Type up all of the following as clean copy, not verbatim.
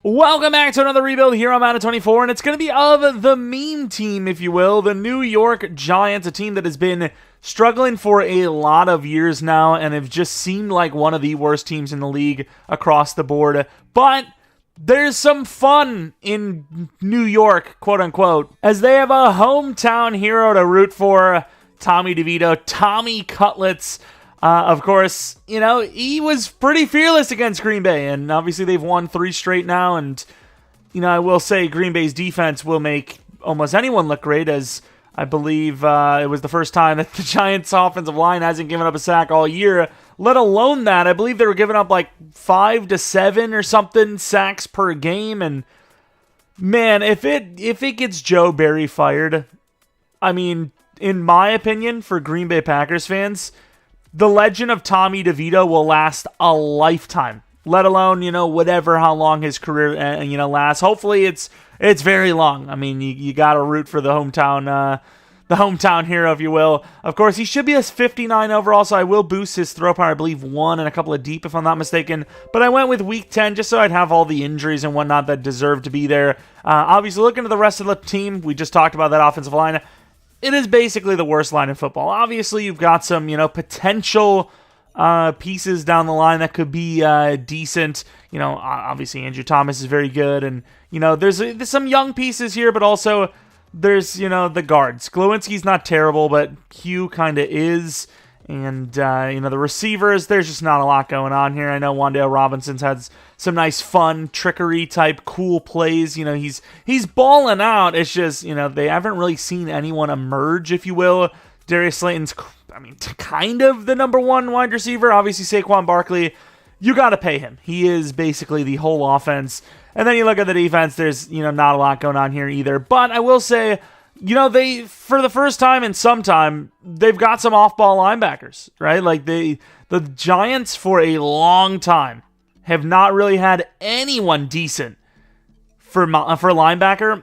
Welcome back to another rebuild here on Madden 24, and it's going to be of the meme team, if you will, the New York Giants, a team that has been struggling for a lot of years now and have just seemed like one of the worst teams in the league across the board. But there's some fun in New York, quote-unquote, as they have a hometown hero to root for, Tommy DeVito, Tommy Cutlets. Of course, you know, he was pretty fearless against Green Bay, and obviously they've won 3 straight now, and, you know, I will say Green Bay's defense will make almost anyone look great, as I believe it was the first time that the Giants' offensive line hasn't given up a sack all year, let alone that. I believe they were giving up like 5 to 7 or something sacks per game, and man, if it gets Joe Barry fired, I mean, in my opinion, for Green Bay Packers fans, the legend of Tommy DeVito will last a lifetime, let alone, you know, whatever, how long his career, lasts. Hopefully it's very long. I mean, you got to root for the hometown hero, if you will. Of course, he should be a 59 overall, so I will boost his throw power, I believe 1 and a couple of deep, if I'm not mistaken. But I went with week 10 just so I'd have all the injuries and whatnot that deserve to be there. Obviously, looking at the rest of the team, we just talked about that offensive line. It is basically the worst line in football. Obviously, you've got some, potential pieces down the line that could be decent. You know, obviously Andrew Thomas is very good, and there's some young pieces here, but also there's the guards. Glowinski's not terrible, but Hugh kind of is. And, the receivers, there's just not a lot going on here. I know Wan'Dale Robinson's had some nice fun, trickery-type, cool plays. He's balling out. It's just, they haven't really seen anyone emerge, if you will. Darius Slayton's, kind of the number 1 wide receiver. Obviously, Saquon Barkley, you got to pay him. He is basically the whole offense. And then you look at the defense, there's, not a lot going on here either. But I will say, they, for the first time in some time, they've got some off-ball linebackers, right? Like, the Giants, for a long time, have not really had anyone decent for linebacker.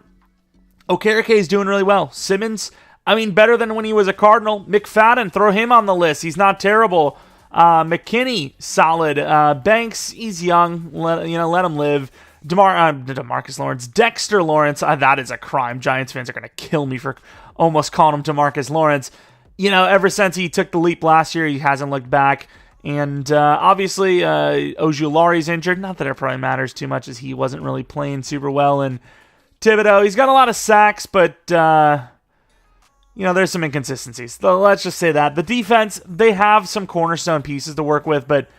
Okereke doing really well. Simmons, better than when he was a Cardinal. McFadden, throw him on the list. He's not terrible. McKinney, solid. Banks, he's young. Let him live. DeMarcus Lawrence, Dexter Lawrence, that is a crime. Giants fans are going to kill me for almost calling him DeMarcus Lawrence. Ever since he took the leap last year, he hasn't looked back. And obviously, Ojulari's injured. Not that it probably matters too much, as he wasn't really playing super well. And Thibodeau, he's got a lot of sacks, but there's some inconsistencies. So let's just say that. The defense, they have some cornerstone pieces to work with, but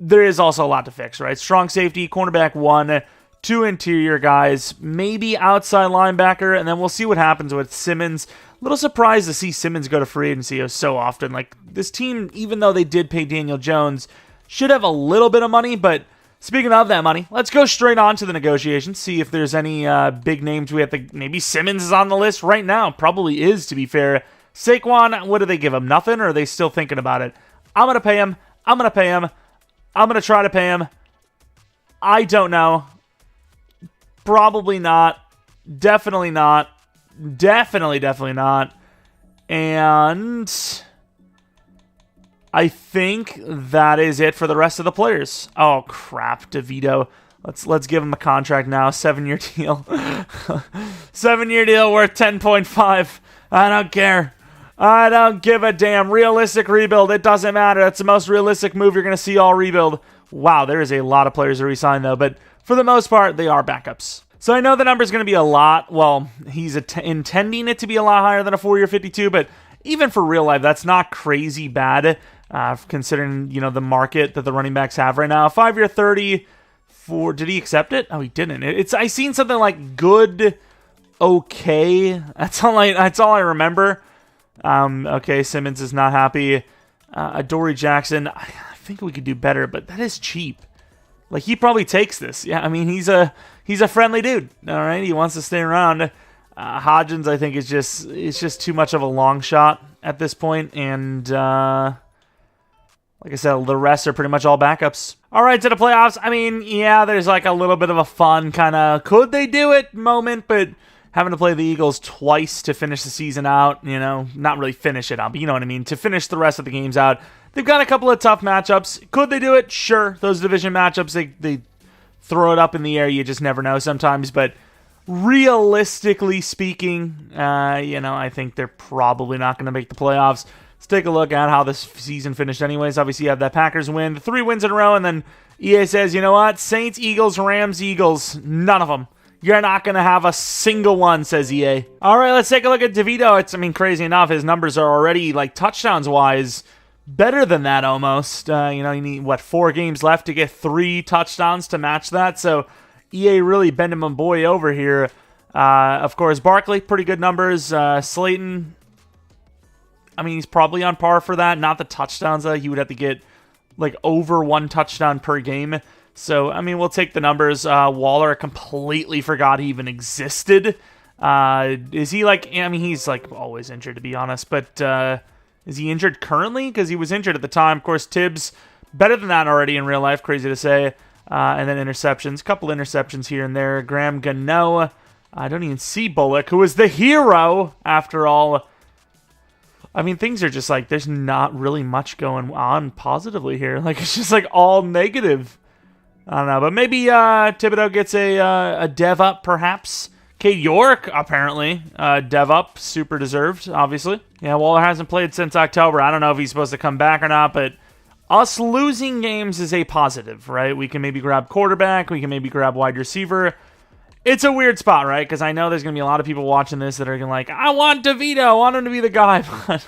there is also a lot to fix, right? Strong safety, cornerback 1, 2 interior guys, maybe outside linebacker, and then we'll see what happens with Simmons. A little surprised to see Simmons go to free agency so often. Like, this team, even though they did pay Daniel Jones, should have a little bit of money, but speaking of that money, let's go straight on to the negotiations, see if there's any big names we have to... Maybe Simmons is on the list right now. Probably is, to be fair. Saquon, what do they give him? Nothing, or are they still thinking about it? I'm going to pay him. I'm going to try to pay him. I don't know. Probably not. Definitely not. Definitely not. And I think that is it for the rest of the players. Oh, crap. DeVito. Let's give him a contract now. 7-year deal. 7-year deal worth 10.5. I don't care. I don't give a damn. Realistic rebuild. It doesn't matter. That's the most realistic move you're going to see all rebuild. Wow, there is a lot of players to re-sign, though. But for the most part, they are backups. So I know the number is going to be a lot. Well, he's intending it to be a lot higher than a 4-year 52. But even for real life, that's not crazy bad, considering, the market that the running backs have right now. 5-year 30. Did he accept it? Oh, he didn't. I seen something like good, okay. That's all I remember. Okay, Simmons is not happy. Adoree Jackson, I think we could do better, but that is cheap. Like, he probably takes this. Yeah, he's a friendly dude. All right, he wants to stay around. Hodgins, I think, is just too much of a long shot at this point, and like I said, the rest are pretty much all backups. All right, to the playoffs. Yeah, there's like a little bit of a fun kind of could they do it moment, but having to play the Eagles twice to finish the season out, not really finish it out, but you know what I mean, to finish the rest of the games out. They've got a couple of tough matchups. Could they do it? Sure. Those division matchups, they throw it up in the air. You just never know sometimes. But realistically speaking, I think they're probably not going to make the playoffs. Let's take a look at how this season finished anyways. Obviously, you have that Packers win, the 3 wins in a row, and then EA says, you know what? Saints, Eagles, Rams, Eagles, none of them. You're not going to have a single one, says EA. All right, let's take a look at DeVito. It's, crazy enough, his numbers are already, touchdowns-wise, better than that almost. You need, 4 games left to get 3 touchdowns to match that, so EA really bending my boy over here. Of course, Barkley, pretty good numbers. Slayton, he's probably on par for that. Not the touchdowns, though. He would have to get, over 1 touchdown per game. So, we'll take the numbers. Waller, completely forgot he even existed. Is he, he's, always injured, to be honest. But, is he injured currently? Because he was injured at the time. Of course, Tibbs, better than that already in real life. Crazy to say. And then interceptions. Couple interceptions here and there. Graham Gano. I don't even see Bullock, who is the hero, after all. Things are just there's not really much going on positively here. It's just all negative. I don't know, but maybe Thibodeau gets a dev up, perhaps. Cade York, apparently, dev up, super deserved, obviously. Yeah, Waller hasn't played since October. I don't know if he's supposed to come back or not, but us losing games is a positive, right? We can maybe grab quarterback, we can maybe grab wide receiver. It's a weird spot, right? Because I know there's going to be a lot of people watching this that are going to I want DeVito, I want him to be the guy. But,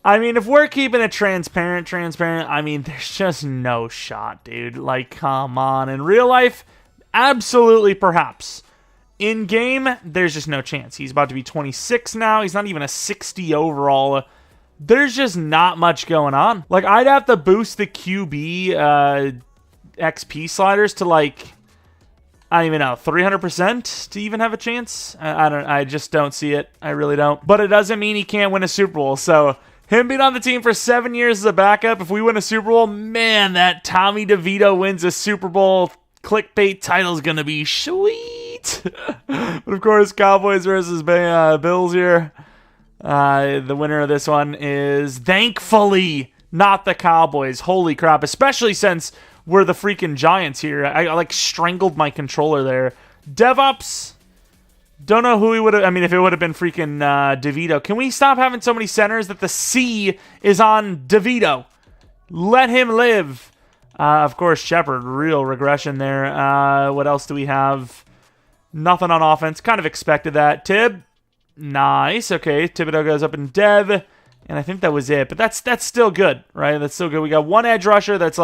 if we're keeping it transparent, there's just no shot, dude. Come on. In real life, absolutely, perhaps. In game, there's just no chance. He's about to be 26 now. He's not even a 60 overall. There's just not much going on. I'd have to boost the QB XP sliders to, I don't even know, 300% to even have a chance? I just don't see it. I really don't. But it doesn't mean he can't win a Super Bowl. So, him being on the team for 7 years as a backup, if we win a Super Bowl, man, that Tommy DeVito wins a Super Bowl clickbait title is going to be sweet. But of course, Cowboys versus Bills here. The winner of this one is, thankfully, not the Cowboys. Holy crap. Especially since we're the freaking Giants here. I strangled my controller there. DevOps. Don't know who he would have... if it would have been freaking DeVito. Can we stop having so many centers that the C is on DeVito? Let him live. Of course, Shepard. Real regression there. What else do we have? Nothing on offense. Kind of expected that. Tib. Nice. Okay, Thibodeau goes up in Dev. And I think that was it. But that's still good, right? That's still good. We got 1 edge rusher that's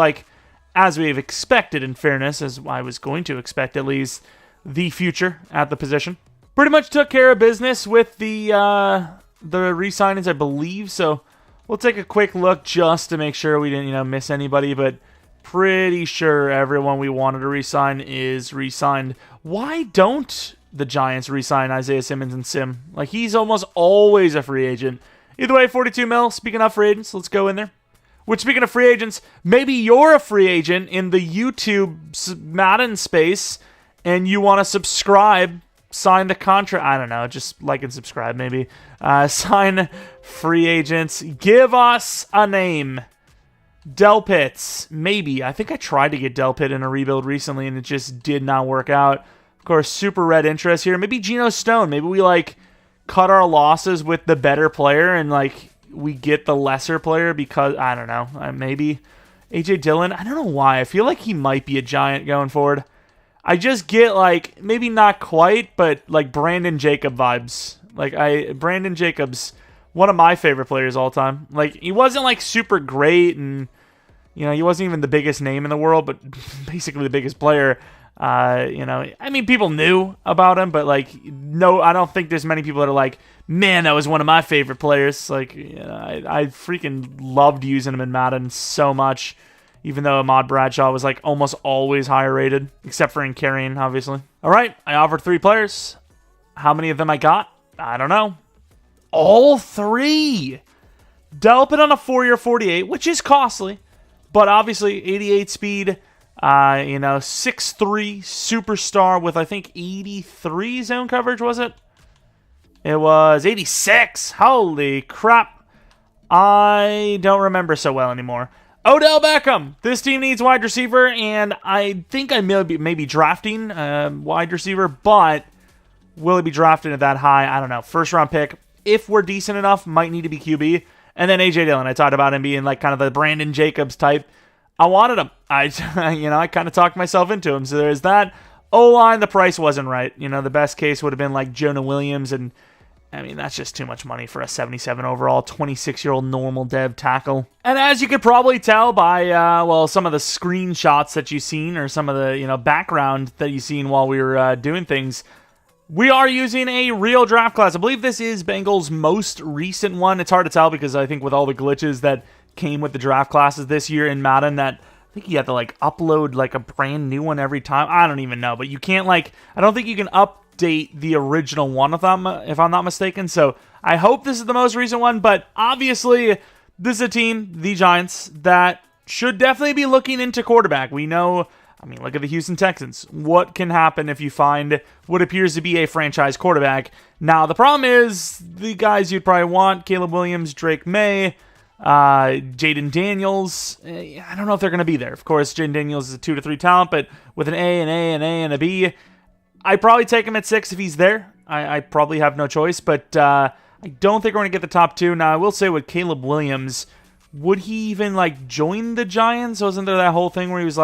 as we've expected, in fairness, as I was going to expect at least, the future at the position. Pretty much took care of business with the re-signings, I believe. So we'll take a quick look just to make sure we didn't, miss anybody. But pretty sure everyone we wanted to re-sign is re-signed. Why don't the Giants re-sign Isaiah Simmons and Sim? He's almost always a free agent. Either way, 42 mil. Speaking of free agents, let's go in there. Which, speaking of free agents, maybe you're a free agent in the YouTube Madden space and you want to subscribe, sign the contract. I don't know, just like and subscribe maybe. Sign free agents. Give us a name. Delpits, maybe. I think I tried to get Delpit in a rebuild recently and it just did not work out. Of course, super red interest here. Maybe Geno Stone. Maybe we cut our losses with the better player and we get the lesser player because, I don't know, maybe A.J. Dillon. I don't know why. I feel like he might be a Giant going forward. I just get, maybe not quite, but, Brandon Jacob vibes. Brandon Jacobs, one of my favorite players all time. He wasn't, super great, and, he wasn't even the biggest name in the world, but basically the biggest player. People knew about him, but, no, I don't think there's many people that are man, that was one of my favorite players. I freaking loved using him in Madden so much, even though Ahmad Bradshaw was almost always higher rated, except for in carrying, obviously. All right, I offered 3 players. How many of them I got? I don't know. All 3! Delpit on a 4-year 48, which is costly, but obviously 88 speed, 6'3", superstar with, I think, 83 zone coverage, was it? It was 86. Holy crap. I don't remember so well anymore. Odell Beckham. This team needs wide receiver, and I think I may be drafting wide receiver, but will he be drafted at that high? I don't know. First round pick, if we're decent enough, might need to be QB. And then A.J. Dillon. I talked about him being like kind of the Brandon Jacobs type. I wanted him. I kind of talked myself into him. So there's that. O-line, the price wasn't right. The best case would have been like Jonah Williams, and I mean, that's just too much money for a 77 overall, 26-year-old normal dev tackle. And as you could probably tell by, some of the screenshots that you've seen or some of the, background that you've seen while we were doing things, we are using a real draft class. I believe this is Bengals' most recent one. It's hard to tell because I think with all the glitches that came with the draft classes this year in Madden, that I think you have to upload a brand new one every time. I don't even know, but you can't I don't think you can update the original one if I'm not mistaken. So I hope this is the most recent one, but obviously this is a team, the Giants, that should definitely be looking into quarterback. We know, look at the Houston Texans. What can happen if you find what appears to be a franchise quarterback? Now, the problem is the guys you'd probably want, Caleb Williams, Drake May, Jayden Daniels. I don't know if they're going to be there. Of course, Jayden Daniels is a 2 to 3 talent, but with an A, an A, an A, and a B, I'd probably take him at 6 if he's there. I probably have no choice, but I don't think we're going to get the top 2. Now, I will say with Caleb Williams, would he even join the Giants? Wasn't there that whole thing where he was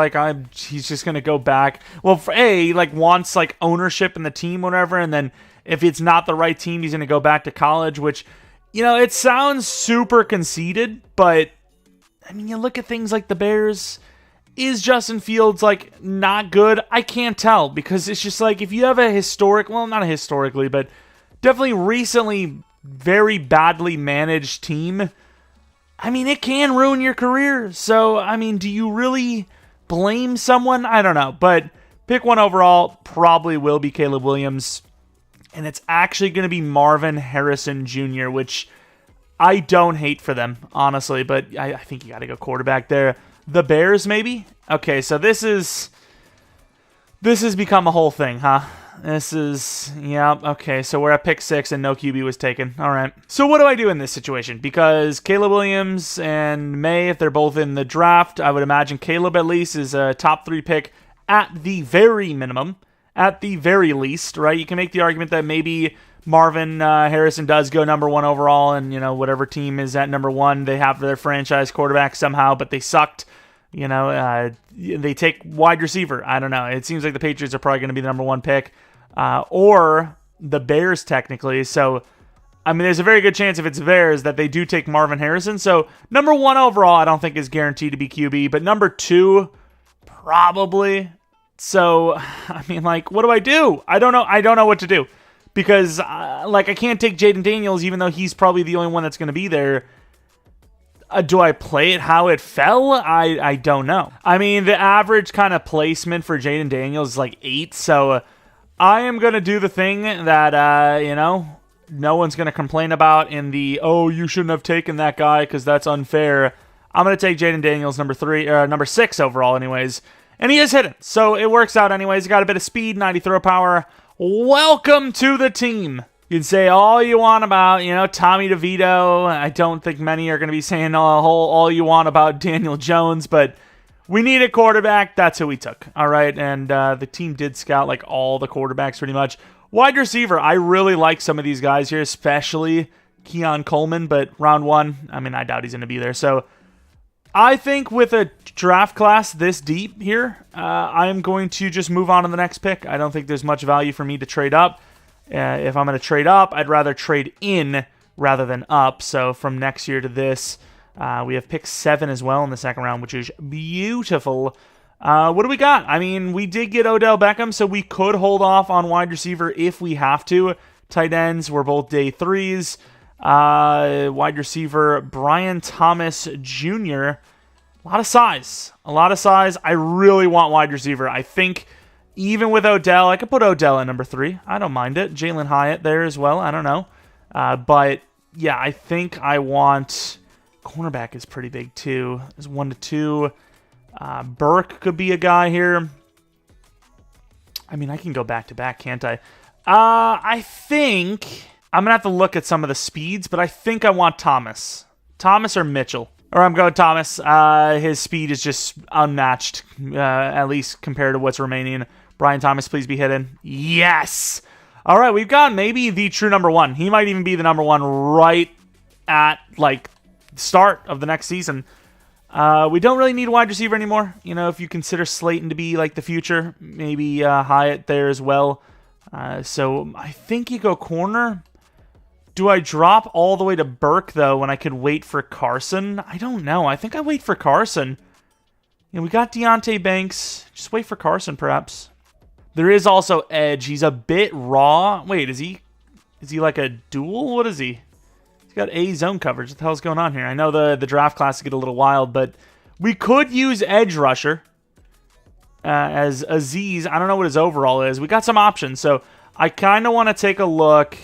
he's just going to go back? Well, for he wants ownership in the team, whatever, and then if it's not the right team, he's going to go back to college, which, it sounds super conceited, but you look at things like the Bears. Is Justin Fields not good? I can't tell, because it's just if you have a not historically, but definitely recently very badly managed team, it can ruin your career. So, do you really blame someone? I don't know. But pick one overall probably will be Caleb Williams. And it's actually going to be Marvin Harrison Jr., which I don't hate for them, honestly. But I think you got to go quarterback there. The Bears, maybe? Okay, so this has become a whole thing, huh? Okay, so we're at pick 6 and no QB was taken. All right. So what do I do in this situation? Because Caleb Williams and May, if they're both in the draft, I would imagine Caleb at least is a top 3 pick at the very minimum, at the very least, right? You can make the argument that maybe Marvin Harrison does go number 1 overall, and, whatever team is at number 1, they have their franchise quarterback somehow, but they sucked. They take wide receiver. I don't know. It seems like the Patriots are probably going to be the number 1 pick. Or the Bears, technically. So, there's a very good chance if it's Bears that they do take Marvin Harrison. So, number 1 overall, I don't think is guaranteed to be QB. But number 2, probably. So, what do I do? I don't know. I don't know what to do. Because, I can't take Jayden Daniels, even though he's probably the only one that's going to be there. Do I play it how it fell? I don't know. The average kind of placement for Jayden Daniels is 8, so I am going to do the thing that, no one's going to complain about in the, you shouldn't have taken that guy because that's unfair. I'm going to take Jayden Daniels number 6 overall anyways, and he is hidden, so it works out anyways. He got a bit of speed, 90 throw power. Welcome to the team. You can say all you want about, Tommy DeVito. I don't think many are going to be saying all you want about Daniel Jones, but we need a quarterback. That's who we took. All right, and the team did scout all the quarterbacks pretty much. Wide receiver, I really like some of these guys here, especially Keon Coleman, but round 1, I doubt he's going to be there. So I think with a draft class this deep here, I'm going to just move on to the next pick. I don't think there's much value for me to trade up. If I'm going to trade up, I'd rather trade in rather than up. So from next year to this, we have pick 7 as well in the second round, which is beautiful. What do we got? We did get Odell Beckham, so we could hold off on wide receiver if we have to. Tight ends were both day 3s. Wide receiver, Brian Thomas Jr. A lot of size. I really want wide receiver. I think even with Odell, I could put Odell at number 3. I don't mind it. Jalen Hyatt there as well. I don't know. But, yeah, I think I want... Cornerback is pretty big, too. There's 1 to 2. Burke could be a guy here. I can go back-to-back, can't I? I think... I'm going to have to look at some of the speeds, but I think I want Thomas. Thomas or Mitchell. Or I'm going Thomas. His speed is just unmatched, at least compared to what's remaining. Brian Thomas, please be hidden. Yes! All right, we've got maybe the true number one. He might even be the number one right at, like, start of the next season. We don't really need a wide receiver anymore. You know, if you consider Slayton to be, like, the future, maybe Hyatt there as well. So I think you go corner. Do I drop all the way to Burke, though, when I could wait for Carson? I don't know. I think I wait for Carson. You know, we got Deontay Banks. Just wait for Carson, perhaps. There is also edge. He's a bit raw. Wait, is he like a dual? What is he? He's got A zone coverage. What the hell's going on here? I know the draft class get a little wild, but we could use edge rusher as Aziz. I don't know what his overall is. We got some options, so I kind of want to take a look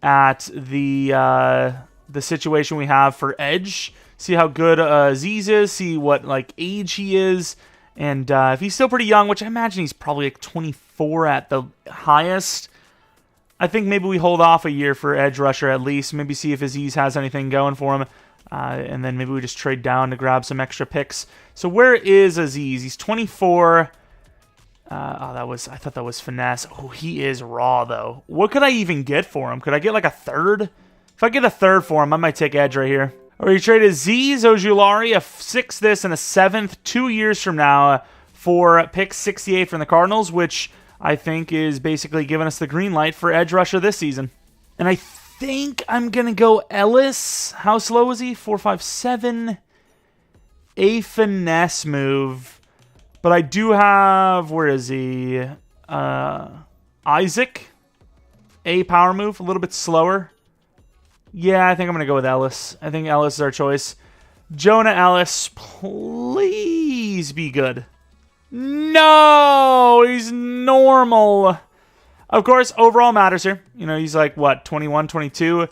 at the situation we have for edge. See how good Aziz is. See what like age he is. And if he's still pretty young, which I imagine he's probably like 24 at the highest, I think maybe we hold off a year for edge rusher at least. Maybe see if Aziz has anything going for him. And then maybe we just trade down to grab some extra picks. So where is Aziz? He's 24. I thought that was finesse. Oh, he is raw, though. What could I even get for him? Could I get like a third? If I get a third for him, I might take edge right here. Or you trade Aziz Ojulari, a 6th this and a 7th 2 years from now for pick 68 from the Cardinals, which I think is basically giving us the green light for edge rusher this season. And I think I'm going to go Ellis. How slow is he? 4.57. A finesse move. But I do have, where is he? Isaac. A power move, a little bit slower. Yeah, I think I'm going to go with Ellis. I think Ellis is our choice. Jonah Ellis, please be good. No, he's normal. Of course, overall matters here. You know, he's like, what, 21, 22?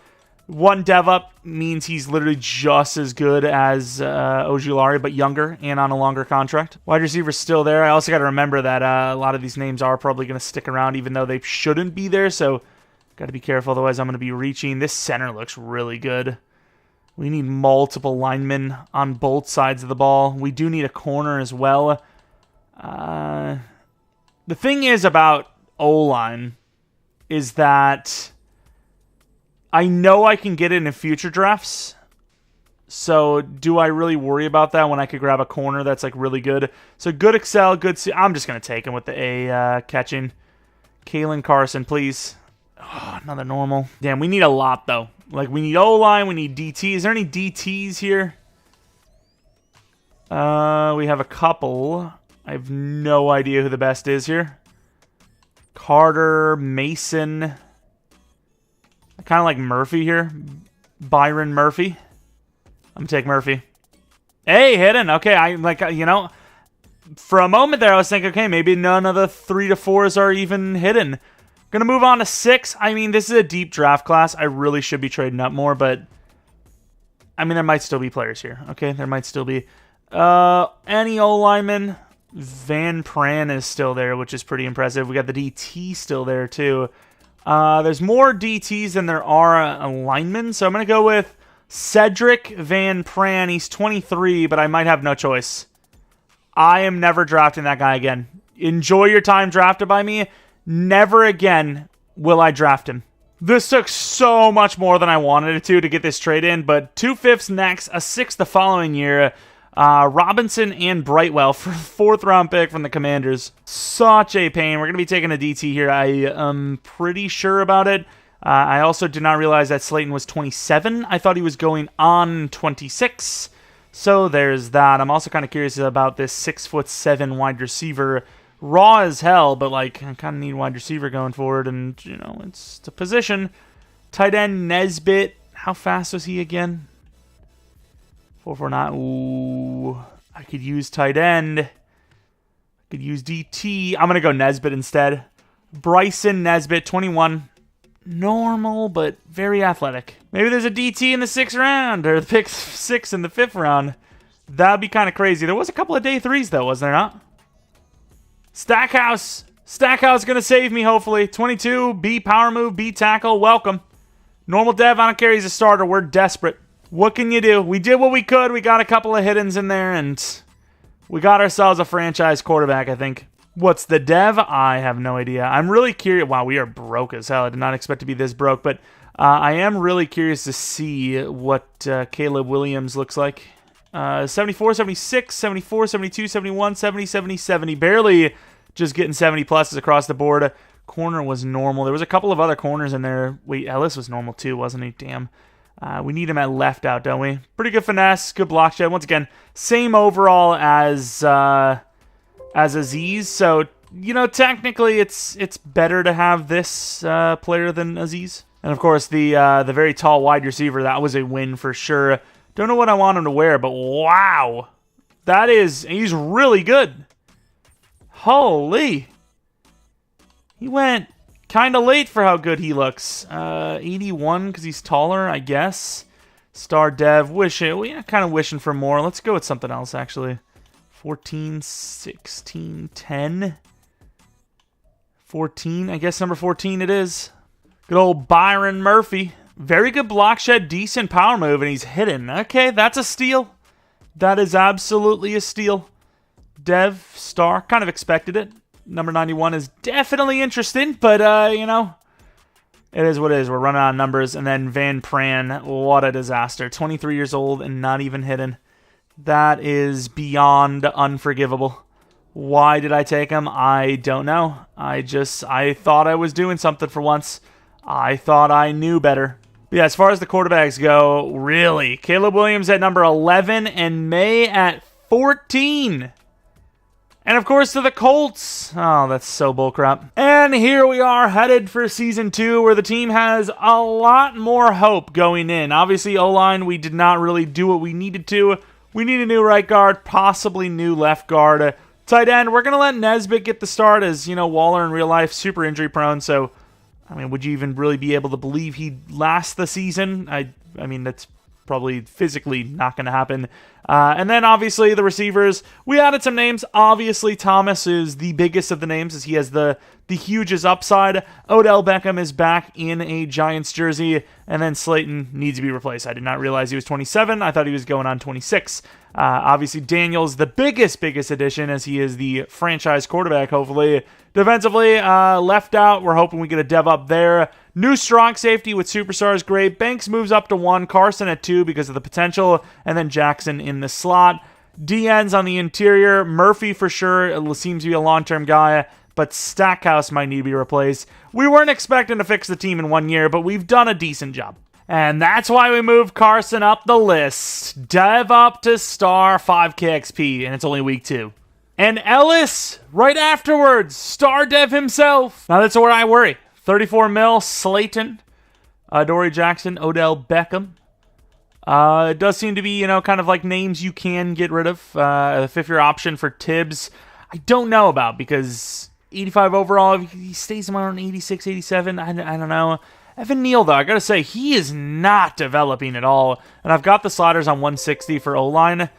One dev up means he's literally just as good as Ojulari, but younger and on a longer contract. Wide receiver's still there. I also got to remember that a lot of these names are probably going to stick around, even though they shouldn't be there. So got to be careful, otherwise I'm going to be reaching. This center looks really good. We need multiple linemen on both sides of the ball. We do need a corner as well. The thing is about O-line is that I know I can get it in future drafts. So do I really worry about that when I could grab a corner that's like really good? So good Excel, good C. I'm just going to take him with the A catching. Kalen Carson, please. Oh, another normal. Damn, we need a lot though. Like we need O-line, we need DT. Is there any DTs here? We have a couple. I have no idea who the best is here. Carter, Mason. I kind of like Murphy here. Byron Murphy. I'm going to take Murphy. Hey, hidden. Okay, I like, you know, for a moment there I was thinking, okay, maybe none of the 3 to 4s are even hidden. Going to move on to 6. I mean, this is a deep draft class. I really should be trading up more, but I mean, there might still be players here. Okay, there might still be. Any O-lineman. Van Pran is still there, which is pretty impressive. We got the DT still there, too. There's more DTs than there are linemen, so I'm going to go with Cedric Van Pran. He's 23, but I might have no choice. I am never drafting that guy again. Enjoy your time drafted by me. Never again will I draft him. This took so much more than I wanted it to get this trade in, but 2 5ths next, a 6th the following year. Robinson and Brightwell for 4th round pick from the Commanders. Such a pain. We're going to be taking a DT here. I am pretty sure about it. I also did not realize that Slayton was 27. I thought he was going on 26. So there's that. I'm also kind of curious about this 6'7" wide receiver. Raw as hell, but like I kind of need wide receiver going forward, and you know it's a position. Tight end Nesbitt. How fast was he again? 4.49. Ooh, I could use tight end. I could use DT. I'm gonna go Nesbitt instead. Bryson Nesbitt, 21. Normal, but very athletic. Maybe there's a DT in the 6th round, or the pick 6 in the 5th round. That'd be kind of crazy. There was a couple of day 3s though, was there not? Stackhouse. Stackhouse going to save me, hopefully. 22, B power move, B tackle. Welcome. Normal dev, I don't care. He's a starter. We're desperate. What can you do? We did what we could. We got a couple of hit-ins in there, and we got ourselves a franchise quarterback, I think. What's the dev? I have no idea. I'm really curious. Wow, we are broke as hell. I did not expect to be this broke, but I am really curious to see what Caleb Williams looks like. 74, 76, 74, 72, 71, 70, 70, 70. Barely just getting 70 pluses across the board. Corner was normal. There was a couple of other corners in there. Wait, Ellis was normal too, wasn't he? Damn. We need him at left out, don't we? Pretty good finesse, good block shed. Once again, same overall as Aziz. So, you know, technically it's better to have this player than Aziz. And of course, the very tall wide receiver, that was a win for sure. Don't know what I want him to wear, but wow. He's really good. Holy. He went kind of late for how good he looks. 81 because he's taller, I guess. Star dev, kind of wishing for more. Let's go with something else, actually. 14, 16, 10. 14, I guess number 14 it is. Good old Byron Murphy. Very good block shed, decent power move, and he's hidden. Okay, that's a steal. That is absolutely a steal. Dev, star, kind of expected it. Number 91 is definitely interesting, but, you know, it is what it is. We're running out of numbers. And then Van Pran, what a disaster. 23 years old and not even hidden. That is beyond unforgivable. Why did I take him? I don't know. I thought I was doing something for once. I thought I knew better. But yeah, as far as the quarterbacks go, really, Caleb Williams at number 11 and May at 14. And of course to the Colts. Oh, that's so bullcrap. And here we are headed for Season 2 where the team has a lot more hope going in. Obviously, O-line, we did not really do what we needed to. We need a new right guard, possibly new left guard. Tight end, we're going to let Nesbitt get the start as, you know, Waller in real life, super injury prone. So, I mean, would you even really be able to believe he'd last the season? I mean, that's probably physically not going to happen. And then, obviously, the receivers. We added some names. Obviously, Thomas is the biggest of the names as he has the hugest upside. Odell Beckham is back in a Giants jersey. And then Slayton needs to be replaced. I did not realize he was 27. I thought he was going on 26. Obviously, Daniel's the biggest addition as he is the franchise quarterback, hopefully. Defensively, left out. We're hoping we get a dev up there. New strong safety with superstars, great. Banks moves up to 1. Carson at 2 because of the potential. And then Jackson in the slot. DNs on the interior. Murphy for sure. It seems to be a long-term guy. But Stackhouse might need to be replaced. We weren't expecting to fix the team in 1 year, but we've done a decent job. And that's why we moved Carson up the list. Dev up to star 5K XP, and it's only week 2. And Ellis, right afterwards, star dev himself. Now that's where I worry. 34 mil, Slayton, Dory Jackson, Odell Beckham. It does seem to be, you know, kind of like names you can get rid of. The 5th-year option for Tibbs, I don't know about because 85 overall, if he stays around 86, 87, I don't know. Evan Neal, though, I gotta say, he is not developing at all. And I've got the sliders on 160 for O-line.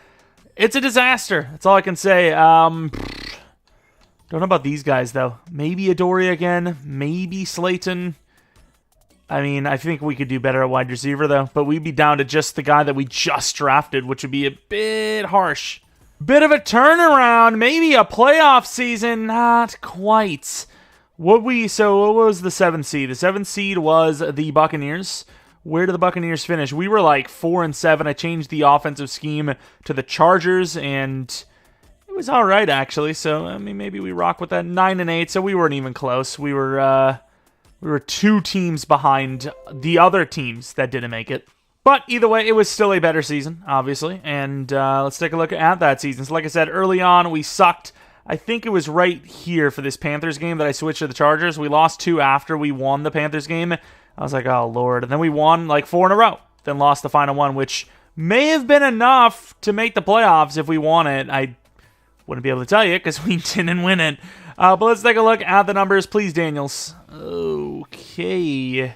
It's a disaster. That's all I can say. Don't know about these guys, though. Maybe Adoree again. Maybe Slayton. I mean, I think we could do better at wide receiver, though. But we'd be down to just the guy that we just drafted, which would be a bit harsh. Bit of a turnaround. Maybe a playoff season. Not quite. What was the 7th seed? The 7th seed was the Buccaneers. Where did the Buccaneers finish? We were like 4-7. I changed the offensive scheme to the Chargers, and it was all right, actually. So, I mean, maybe we rock with that. 9-8, so we weren't even close. We were 2 teams behind the other teams that didn't make it. But either way, it was still a better season, obviously. And let's take a look at that season. So like I said, early on, we sucked. I think it was right here for this Panthers game that I switched to the Chargers. We lost 2 after we won the Panthers game. I was like, oh, Lord. And then we won like 4 in a row. Then lost the final one, which may have been enough to make the playoffs if we won it. I wouldn't be able to tell you because we didn't win it. But let's take a look at the numbers. Please, Daniels. Okay.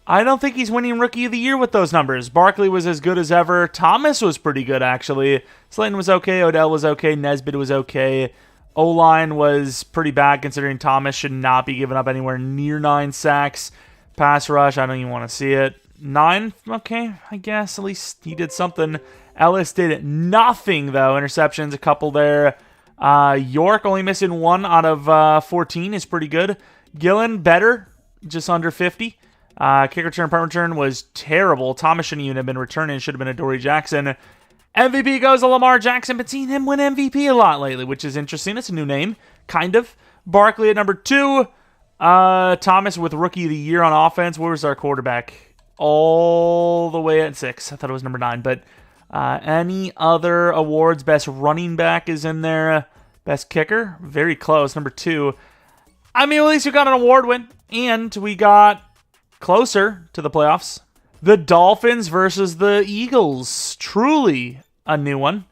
I don't think he's winning Rookie of the Year with those numbers. Barkley was as good as ever. Thomas was pretty good, actually. Slayton was okay. Odell was okay. Nesbitt was okay. O-line was pretty bad considering Thomas should not be giving up anywhere near 9 sacks. Pass rush, I don't even want to see it. 9. Okay, I guess at least he did something. Ellis did nothing, though. Interceptions, a couple there. York only missing 1 out of 14 is pretty good. Gillen, better, just under 50. Kick return, punt return was terrible. Thomas shouldn't even have been returning. Should have been Adoree Jackson. MVP goes to Lamar Jackson, but seen him win MVP a lot lately, which is interesting. It's a new name, kind of. Barkley at number 2. Thomas with Rookie of the Year on offense. Where was our quarterback? All the way at 6. I thought it was number 9, but any other awards? Best running back is in there. Best kicker? Very close, number 2. I mean, at least we got an award win, and we got closer to the playoffs. The Dolphins versus the Eagles. Truly a new one.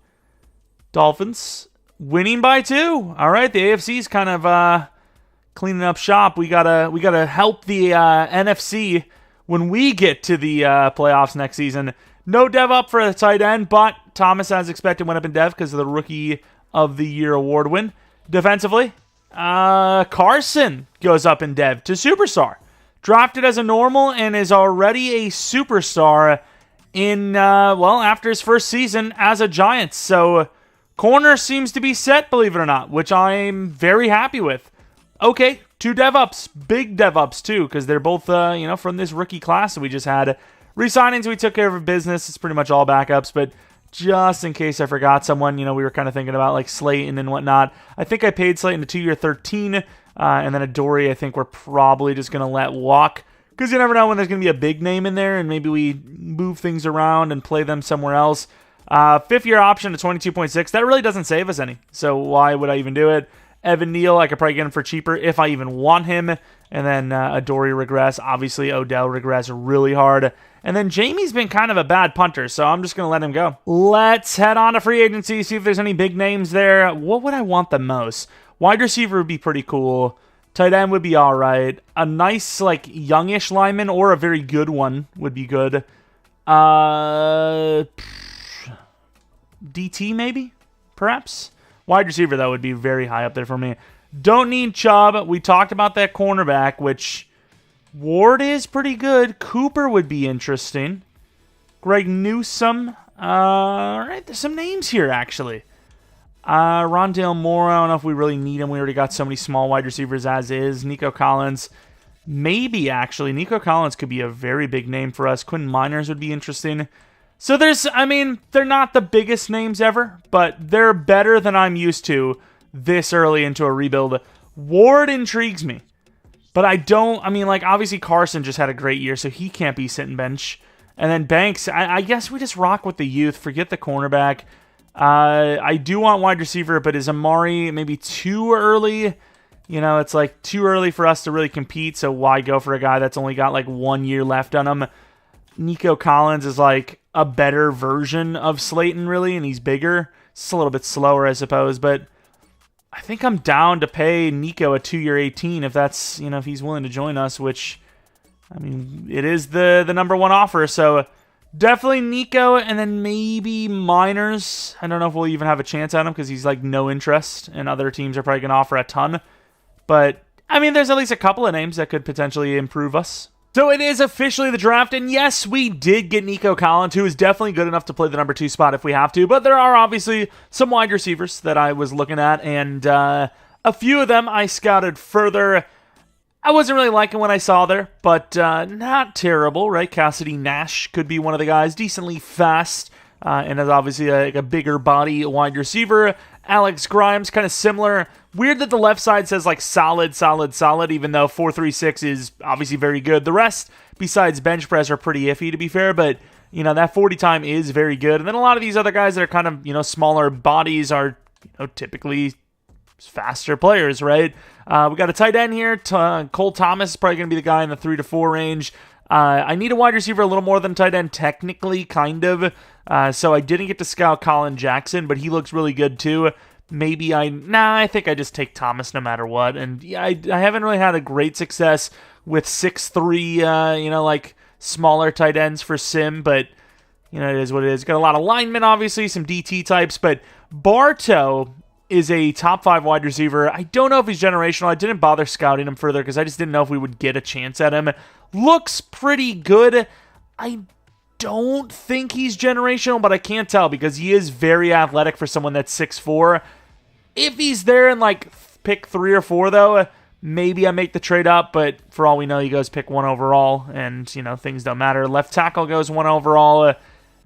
Dolphins winning by 2. All right, the AFC's kind of cleaning up shop. We gotta help the NFC when we get to the playoffs next season. No dev up for the tight end, but Thomas, as expected, went up in dev because of the Rookie of the Year award win. Defensively, Carson goes up in dev to superstar. Drafted as a normal and is already a superstar in, after his first season as a Giant. So, corner seems to be set, believe it or not, which I'm very happy with. Okay, 2 dev-ups. Big dev-ups, too, because they're both, from this rookie class that we just had. Resignings, we took care of business. It's pretty much all backups, but just in case I forgot someone, we were kind of thinking about, like, Slayton and whatnot. I think I paid Slayton a 2-year 13, and then Adoree, I think we're probably just going to let walk, because you never know when there's going to be a big name in there, and maybe we move things around and play them somewhere else. 5th-year option to 22.6. That really doesn't save us any, so why would I even do it? Evan Neal, I could probably get him for cheaper if I even want him. And then Adoree regress. Obviously, Odell regress really hard. And then Jamie's been kind of a bad punter, so I'm just going to let him go. Let's head on to free agency, see if there's any big names there. What would I want the most? Wide receiver would be pretty cool. Tight end would be all right. A nice, youngish lineman or a very good one would be good. DT, maybe? Perhaps? Wide receiver, though, would be very high up there for me. Don't need Chubb. We talked about that cornerback, which Ward is pretty good. Cooper would be interesting. Greg Newsome. All right, there's some names here, actually. Rondale Moore, I don't know if we really need him. We already got so many small wide receivers as is. Nico Collins. Maybe, actually. Nico Collins could be a very big name for us. Quinn Miners would be interesting. So they're not the biggest names ever, but they're better than I'm used to this early into a rebuild. Ward intrigues me, but obviously Carson just had a great year, so he can't be sitting bench. And then Banks, I guess we just rock with the youth, forget the cornerback. I do want wide receiver, but is Amari maybe too early? It's too early for us to really compete, so why go for a guy that's only got 1 year left on him? Nico Collins is a better version of Slayton, really, and he's bigger. It's a little bit slower, I suppose, but I think I'm down to pay Nico a 2-year 18 if that's, if he's willing to join us, which, it is the number 1 offer, so definitely Nico, and then maybe Miners. I don't know if we'll even have a chance at him because he's, no interest, and other teams are probably going to offer a ton, but, there's at least a couple of names that could potentially improve us. So it is officially the draft, and yes, we did get Nico Collins, who is definitely good enough to play the number 2 spot if we have to, but there are obviously some wide receivers that I was looking at, and a few of them I scouted further. I wasn't really liking what I saw there, but not terrible, right? Cassidy Nash could be one of the guys, decently fast, and is obviously a bigger body wide receiver. Alex Grimes, kind of similar. Weird that the left side says solid, even though 4.36 is obviously very good. The rest, besides bench press, are pretty iffy, to be fair, but that 40 time is very good. And then a lot of these other guys that are kind of smaller bodies are typically faster players, right? We got a tight end here. Cole Thomas is probably going to be the guy in the 3 to 4 range. I need a wide receiver a little more than tight end, technically, kind of. So I didn't get to scout Colin Jackson, but he looks really good too. I think I just take Thomas no matter what. And I haven't really had a great success with 6'3", smaller tight ends for Sim, but, it is what it is. Got a lot of linemen, obviously, some DT types, but Bartow is a top 5 wide receiver. I don't know if he's generational. I didn't bother scouting him further because I just didn't know if we would get a chance at him. Looks pretty good. I don't think he's generational, but I can't tell because he is very athletic for someone that's 6'4". If he's there in like pick 3 or 4, though, maybe I make the trade up, but for all we know, he goes pick 1 overall, and, things don't matter. Left tackle goes 1 overall,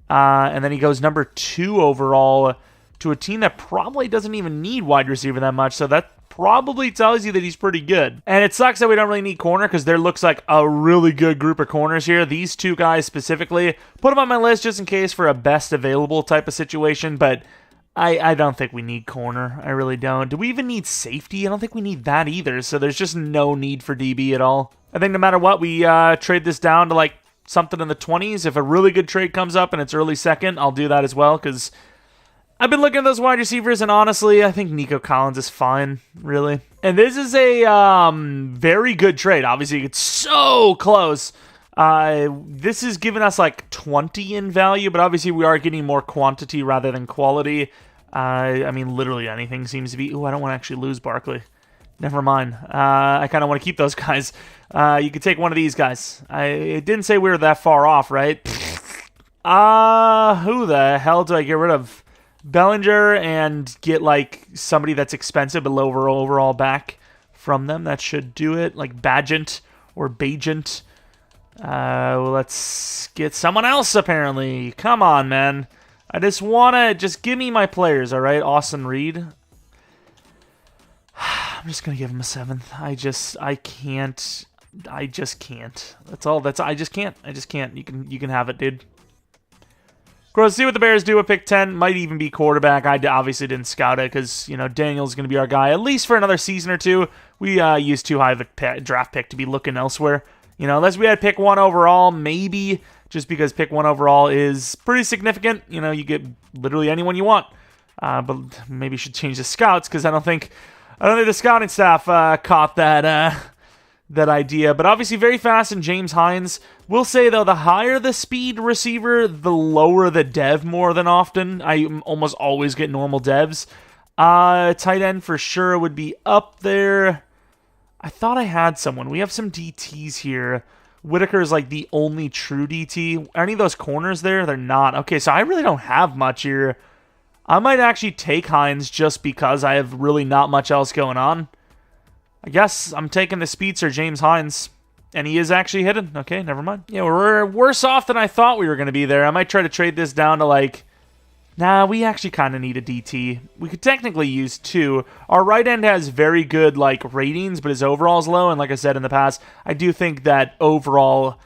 and then he goes number 2 overall to a team that probably doesn't even need wide receiver that much, so that probably tells you that he's pretty good. And it sucks that we don't really need corner because there looks like a really good group of corners here. These 2 guys specifically, put them on my list just in case for a best available type of situation, but I don't think we need corner. I really don't. Do we even need safety? I don't think we need that either, so there's just no need for DB at all. I think no matter what, we trade this down to like something in the 20s. If a really good trade comes up and it's early second, I'll do that as well because I've been looking at those wide receivers, and honestly, I think Nico Collins is fine, really. And this is a very good trade. Obviously, it's so close. This is giving us like 20 in value, but obviously we are getting more quantity rather than quality. I mean, literally anything seems to be... Ooh, I don't want to actually lose Barkley. Never mind. I kind of want to keep those guys. You could take one of these guys. It didn't say we were that far off, right? Who the hell do I get rid of? Bellinger and get like somebody that's expensive but lower overall back from them. That should do it. Like Badgent or Bajent. Let's get someone else apparently. Come on, man. I just give me my players, all right? Austin Reed. I'm just going to give him a 7th. I just can't. That's all. I just can't. You can have it, dude. Let's see what the Bears do at pick 10. Might even be quarterback. I obviously didn't scout it because, Daniel's going to be our guy, at least for another season or 2. We used too high of a draft pick to be looking elsewhere. Unless we had pick 1 overall, maybe, just because pick 1 overall is pretty significant. You get literally anyone you want. But maybe you should change the scouts because I don't think the scouting staff caught that idea. But obviously very fast in James Hines. We'll say, though, the higher the speed receiver, the lower the dev more than often. I almost always get normal devs. Tight end for sure would be up there. I thought I had someone. We have some DTs here. Whitaker is like the only true DT. Are any of those corners there? They're not. Okay, so I really don't have much here. I might actually take Hines just because I have really not much else going on. I guess I'm taking the speedster James Hines. And he is actually hidden. Okay, never mind. Yeah, we're worse off than I thought we were going to be there. I might try to trade this down to like... Nah, we actually kind of need a DT. We could technically use 2. Our right end has very good ratings, but his overall is low. And like I said in the past, I do think that overall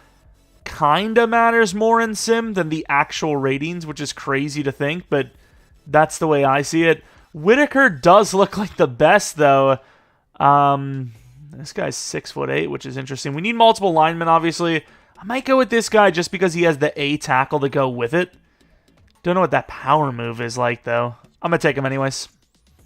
kind of matters more in Sim than the actual ratings, which is crazy to think, but that's the way I see it. Whitaker does look like the best, though. This guy's 6'8", which is interesting. We need multiple linemen, obviously. I might go with this guy just because he has the A tackle to go with it. Don't know what that power move is like, though. I'm going to take him anyways.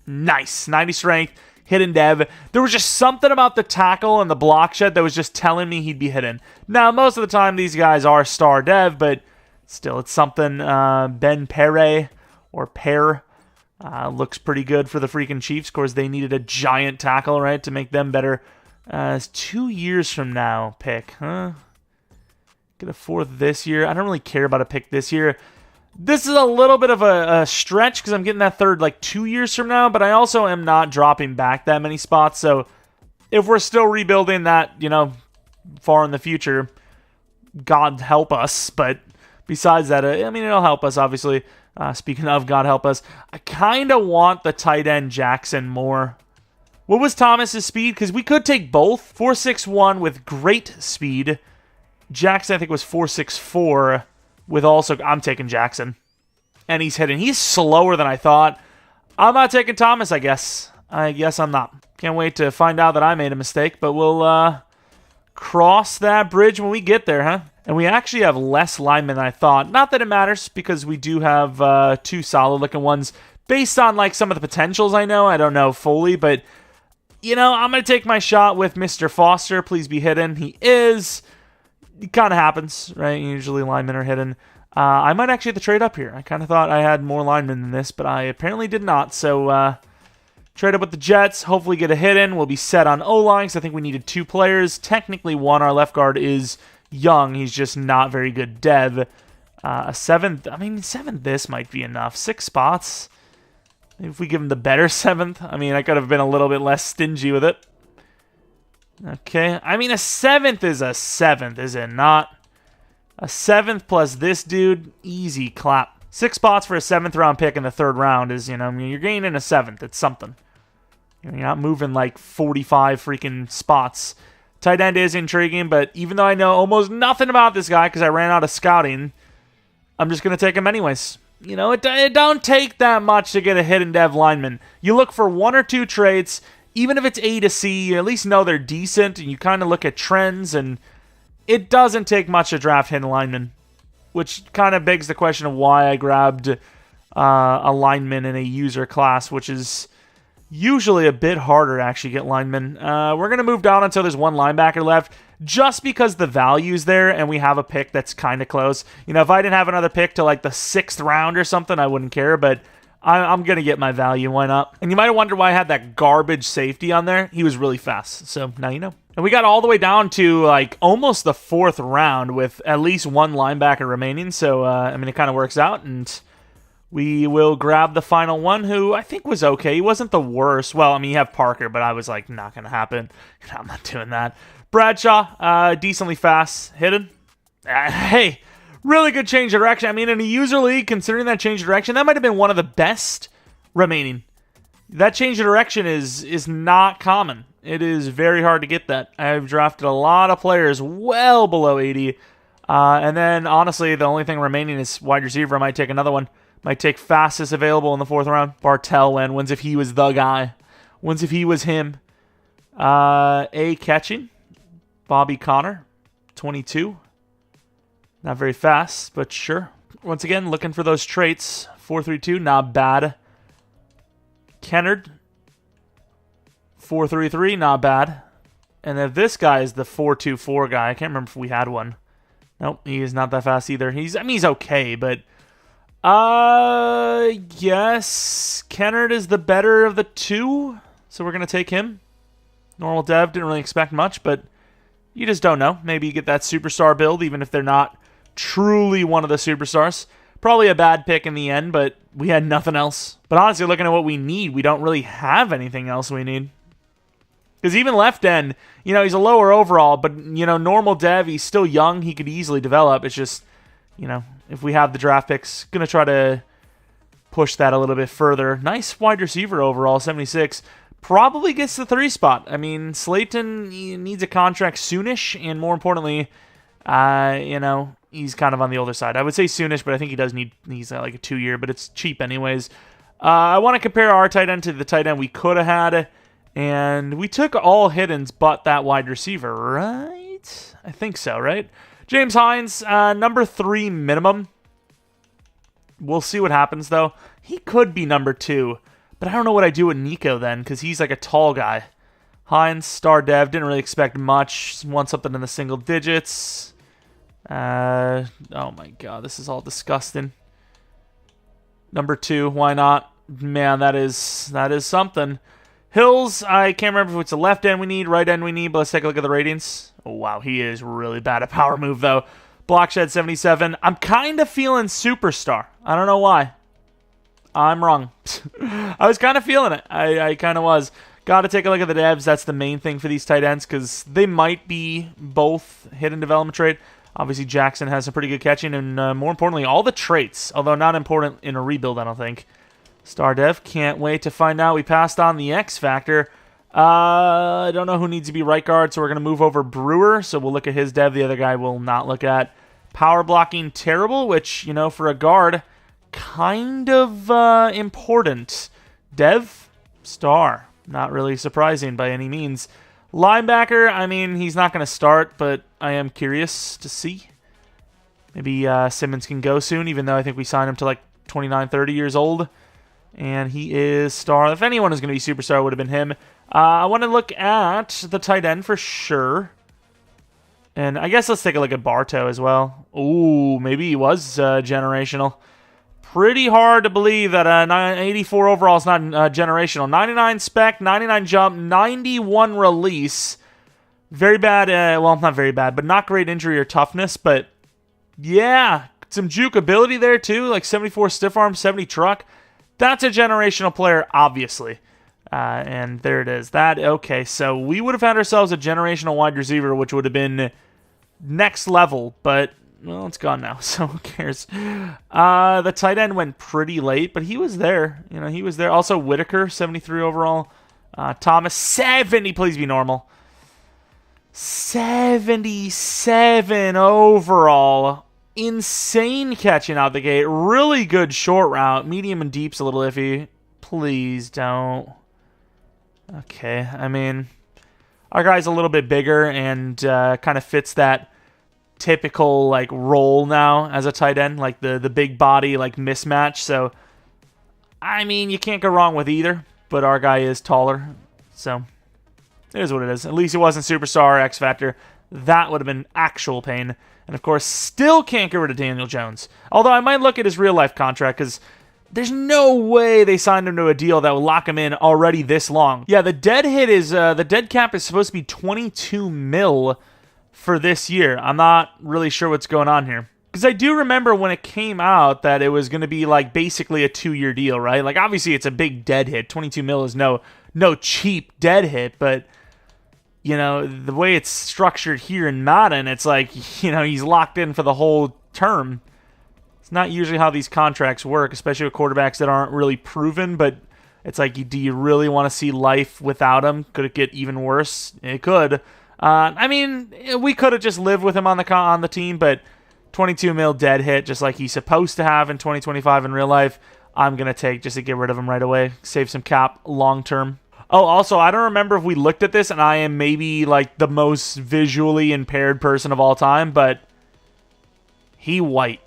Nice. 90 strength. Hidden dev. There was just something about the tackle and the block shed that was just telling me he'd be hidden. Now, most of the time, these guys are star dev, but still, it's something. Ben Pere, or Pear, looks pretty good for the freaking Chiefs. Of course, they needed a giant tackle, right, to make them better. It's 2 years from now pick, huh? Get a 4th this year. I don't really care about a pick this year. This is a little bit of a stretch because I'm getting that 3rd 2 years from now, but I also am not dropping back that many spots. So if we're still rebuilding that, far in the future, God help us. But besides that, it'll help us, obviously. Speaking of God help us, I kind of want the tight end Jackson more. What was Thomas's speed? Because we could take both. 4.61 with great speed. Jackson, I think, was 4.64 with also... I'm taking Jackson. And he's hidden. He's slower than I thought. I'm not taking Thomas, I guess. I guess I'm not. Can't wait to find out that I made a mistake, but we'll cross that bridge when we get there, huh? And we actually have less linemen than I thought. Not that it matters, because we do have 2 solid-looking ones. Based on, some of the potentials I know. I don't know fully, but... I'm going to take my shot with Mr. Foster. Please be hidden. He is. It kind of happens, right? Usually linemen are hidden. I might actually have to trade up here. I kind of thought I had more linemen than this, but I apparently did not. So, trade up with the Jets. Hopefully get a hidden. We'll be set on O-line, because I think we needed 2 players. Technically 1. Our left guard is young. He's just not very good dev. A 7th, I mean, 7th this might be enough. 6 spots. Maybe if we give him the better 7th. I mean, I could have been a little bit less stingy with it. Okay, I mean, a 7th is a 7th, is it not? A 7th plus this dude, easy clap. 6 spots for a 7th round pick in the 3rd round is, you know, I mean, you're gaining a 7th. It's something. You're not moving like 45 freaking spots. Tight end is intriguing, but even though I know almost nothing about this guy because I ran out of scouting, I'm just going to take him anyways. You know, it don't take that much to get a hidden dev lineman. You look for 1 or 2 traits. Even if it's A to C, you at least know they're decent, and you kind of look at trends, and it doesn't take much to draft hidden linemen, which kind of begs the question of why I grabbed a lineman in a user class, which is usually a bit harder to actually get linemen. We're going to move down until there's 1 linebacker left, just because the value's there, and we have a pick that's kind of close. You know, if I didn't have another pick to like the 6th round or something, I wouldn't care, but I'm going to get my value. Why not? And you might wonder why I had that garbage safety on there. He was really fast. So now you know. And we got all the way down to like almost the 4th round with at least 1 linebacker remaining. So, I mean, it kind of works out. And we will grab the final one, who I think was okay. He wasn't the worst. Well, I mean, you have Parker, but I was like, not going to happen. I'm not doing that. Bradshaw, decently fast. Hidden. Hey. Really good change of direction. I mean, in a user league, considering that change of direction, that might have been one of the best remaining. That change of direction is not common. It is very hard to get that. I've drafted a lot of players well below 80. And then, honestly, the only thing remaining is wide receiver. I might take another one. Might take fastest available in the 4th round. Bartell wins if he was the guy. Wins if he was him. A catching. Bobby Connor, 22. Not very fast, but sure. Once again, looking for those traits. 4.32, not bad. Kennard, 4.33, not bad. And then this guy is the 4.24 guy. I can't remember if we had one. Nope, he is not that fast either. He's okay, but yes, Kennard is the better of the 2, so we're gonna take him. Normal dev, didn't really expect much, but you just don't know. Maybe you get that superstar build, even if they're not truly one of the superstars. Probably a bad pick in the end, but we had nothing else. But honestly, looking at what we need, we don't really have anything else we need. Because even left end, you know, he's a lower overall, but, you know, normal dev, he's still young. He could easily develop. It's just, you know, if we have the draft picks, going to try to push that a little bit further. Nice wide receiver overall, 76. Probably gets the 3 spot. I mean, Slayton needs a contract soonish, and more importantly, you know, he's kind of on the older side. I would say soonish, but I think he's like a 2-year, but it's cheap anyways. I want to compare our tight end to the tight end we could have had, and we took all hiddens but that wide receiver, right? I think so, right? James Hines, number 3 minimum. We'll see what happens, though. He could be number 2, but I don't know what I do with Nico then, because he's like a tall guy. Hines, star dev, didn't really expect much. Want something in the single digits. Oh my god, this is all disgusting. Number 2, why not? Man, that is something. Hills, I can't remember if it's a left end we need, right end we need, but let's take a look at the ratings. Oh wow, he is really bad at power move though. Blockshed 77. I'm kind of feeling superstar. I don't know why. I'm wrong. I was kind of feeling it. I kind of was. Got to take a look at the devs. That's the main thing for these tight ends because they might be both hidden development trait. Obviously, Jackson has some pretty good catching and more importantly, all the traits, although not important in a rebuild, I don't think. Star Dev, can't wait to find out. We passed on the X Factor. I don't know who needs to be right guard, so we're going to move over Brewer, so we'll look at his dev. The other guy will not look at. Power blocking, terrible, which, you know, for a guard, kind of important. Dev, star. Not really surprising by any means. Linebacker, I mean, he's not going to start, but I am curious to see. Maybe Simmons can go soon, even though I think we signed him to like 29, 30 years old. And he is star. If anyone is going to be superstar, it would have been him. I want to look at the tight end for sure. And I guess let's take a look at Bartow as well. Ooh, maybe he was generational. Pretty hard to believe that 84 overall is not generational. 99 spec, 99 jump, 91 release. Very bad, well, not very bad, but not great injury or toughness. But yeah, some juke ability there too, like 74 stiff arm, 70 truck. That's a generational player, obviously. And there it is. Okay, so we would have had ourselves a generational wide receiver, which would have been next level, but, well, it's gone now, so who cares? The tight end went pretty late, but he was there. He was there. Also, Whitaker, 73 overall. Thomas, 70, please be normal. 77 overall. Insane catching out the gate. Really good short route. Medium and deep's a little iffy. Please don't. Okay, I mean, our guy's a little bit bigger and kind of fits that typical like role now as a tight end, like the big body like mismatch. So, I mean, you can't go wrong with either. But our guy is taller, so it is what it is. At least it wasn't Superstar or X Factor. That would have been actual pain. And of course, still can't get rid of Daniel Jones. Although I might look at his real life contract because there's no way they signed him to a deal that would lock him in already this long. Yeah, the dead cap is supposed to be 22 mil for this year. I'm not really sure what's going on here. Because I do remember when it came out that it was going to be like basically a 2-year deal, right? Like obviously it's a big dead hit. 22 mil is no cheap dead hit, but the way it's structured here in Madden, it's like, he's locked in for the whole term. Not usually how these contracts work, especially with quarterbacks that aren't really proven, but it's like, do you really want to see life without him? Could it get even worse? It could. I mean, we could have just lived with him on the team, but 22 mil dead hit, just like he's supposed to have in 2025 in real life, I'm going to take just to get rid of him right away. Save some cap long term. Oh, also, I don't remember if we looked at this, and I am maybe like the most visually impaired person of all time, but he white.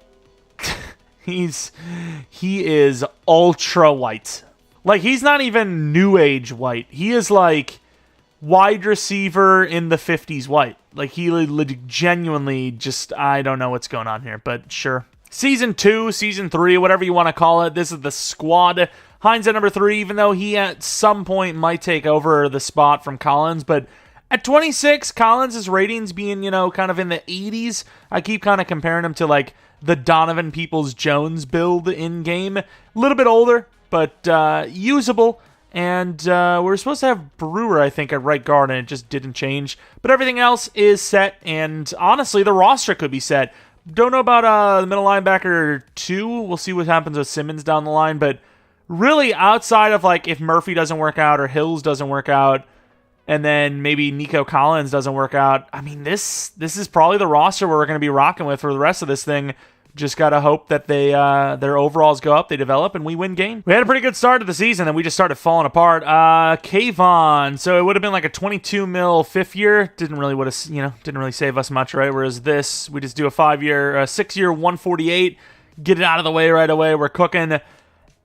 He is ultra white. Like, he's not even new age white. He is like wide receiver in the 50s white. Like, he genuinely just, I don't know what's going on here, but sure. Season 2, Season 3, whatever you want to call it. This is the squad. Hines at number 3, even though he at some point might take over the spot from Collins, but at 26, Collins' ratings being, kind of in the 80s. I keep kind of comparing him to like the Donovan Peoples-Jones build in-game. A little bit older, but usable. And we're supposed to have Brewer, I think, at right guard, and it just didn't change. But everything else is set, and honestly, the roster could be set. Don't know about the middle linebacker 2. We'll see what happens with Simmons down the line. But really, outside of like if Murphy doesn't work out or Hills doesn't work out, and then maybe Nico Collins doesn't work out, I mean, this is probably the roster we're going to be rocking with for the rest of this thing. Just got to hope that they their overalls go up, they develop, and we win game. We had a pretty good start to the season, and we just started falling apart. Kayvon, so it would have been like a 22 mil fifth year. Didn't really save us much, right? Whereas this, we just do a 6-year, 148, get it out of the way right away. We're cooking.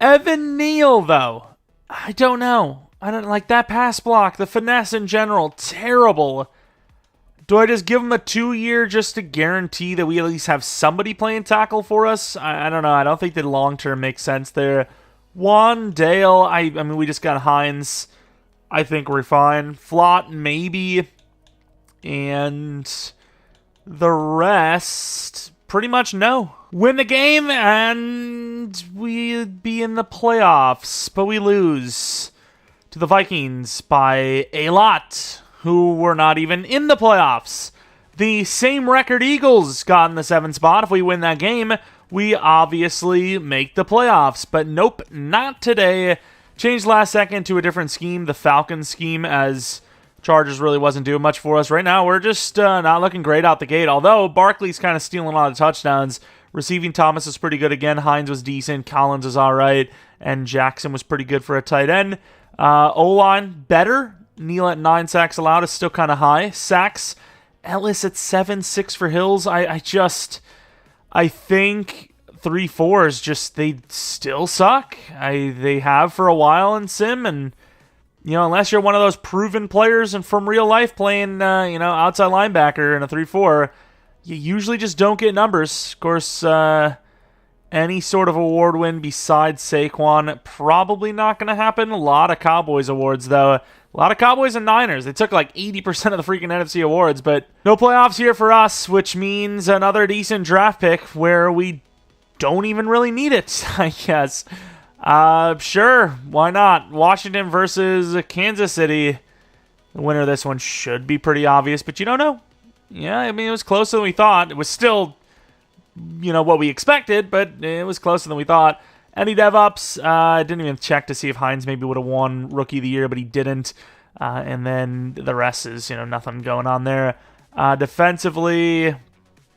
Evan Neal, though, I don't know. I don't like that pass block, the finesse in general, terrible. Do I just give him a 2-year just to guarantee that we at least have somebody playing tackle for us? I don't know. I don't think that long-term makes sense there. Juan Dale, I mean, we just got Hines. I think we're fine. Flott, maybe. And the rest, pretty much no. Win the game, and we'd be in the playoffs, but we lose to the Vikings by a lot, who were not even in the playoffs. The same record Eagles got in the 7th spot. If we win that game, we obviously make the playoffs. But nope, not today. Changed last second to a different scheme, the Falcons scheme, as Chargers really wasn't doing much for us. Right now, we're just not looking great out the gate. Although Barkley's kind of stealing a lot of touchdowns. Receiving Thomas was pretty good again. Hines was decent. Collins was all right. And Jackson was pretty good for a tight end. O-line, better. Neal at 9 sacks allowed is still kind of high. Sacks, Ellis at 7, 6 for Hills. I think 3-4 just, they still suck. They have for a while in Sim, and unless you're one of those proven players and from real life playing outside linebacker in a 3-4, you usually just don't get numbers. Of course, any sort of award win besides Saquon, probably not going to happen. A lot of Cowboys awards, though. A lot of Cowboys and Niners. They took like 80% of the freaking NFC awards, but no playoffs here for us, which means another decent draft pick where we don't even really need it, I guess. Sure, why not? Washington versus Kansas City. The winner of this one should be pretty obvious, but you don't know. Yeah, I mean, it was closer than we thought. It was still, what we expected, but it was closer than we thought. Any dev-ups? I didn't even check to see if Hines maybe would have won Rookie of the Year, but he didn't. And then the rest is, nothing going on there. Defensively,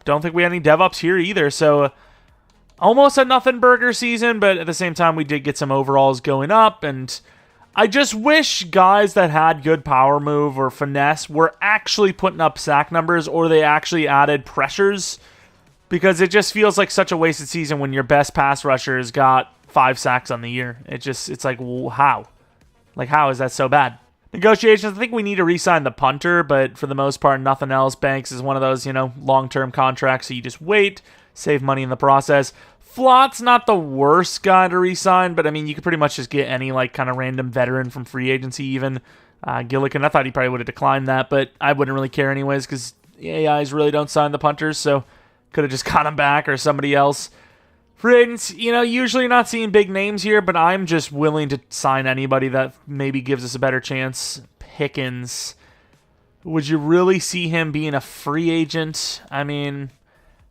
don't think we had any dev-ups here either, so almost a nothing burger season, but at the same time, we did get some overalls going up, and I just wish guys that had good power move or finesse were actually putting up sack numbers, or they actually added pressures, because it just feels like such a wasted season when your best pass rusher has got 5 sacks on the year. It's like, well, how? Like, how is that so bad? Negotiations, I think we need to re-sign the punter, but for the most part, nothing else. Banks is one of those, long-term contracts, so you just wait, save money in the process. Flott's not the worst guy to re-sign, but I mean, you could pretty much just get any kind of random veteran from free agency even. Gillikin, I thought he probably would have declined that, but I wouldn't really care anyways because the AIs really don't sign the punters, so could have just got him back or somebody else. Free agents, usually not seeing big names here, but I'm just willing to sign anybody that maybe gives us a better chance. Pickens. Would you really see him being a free agent? I mean,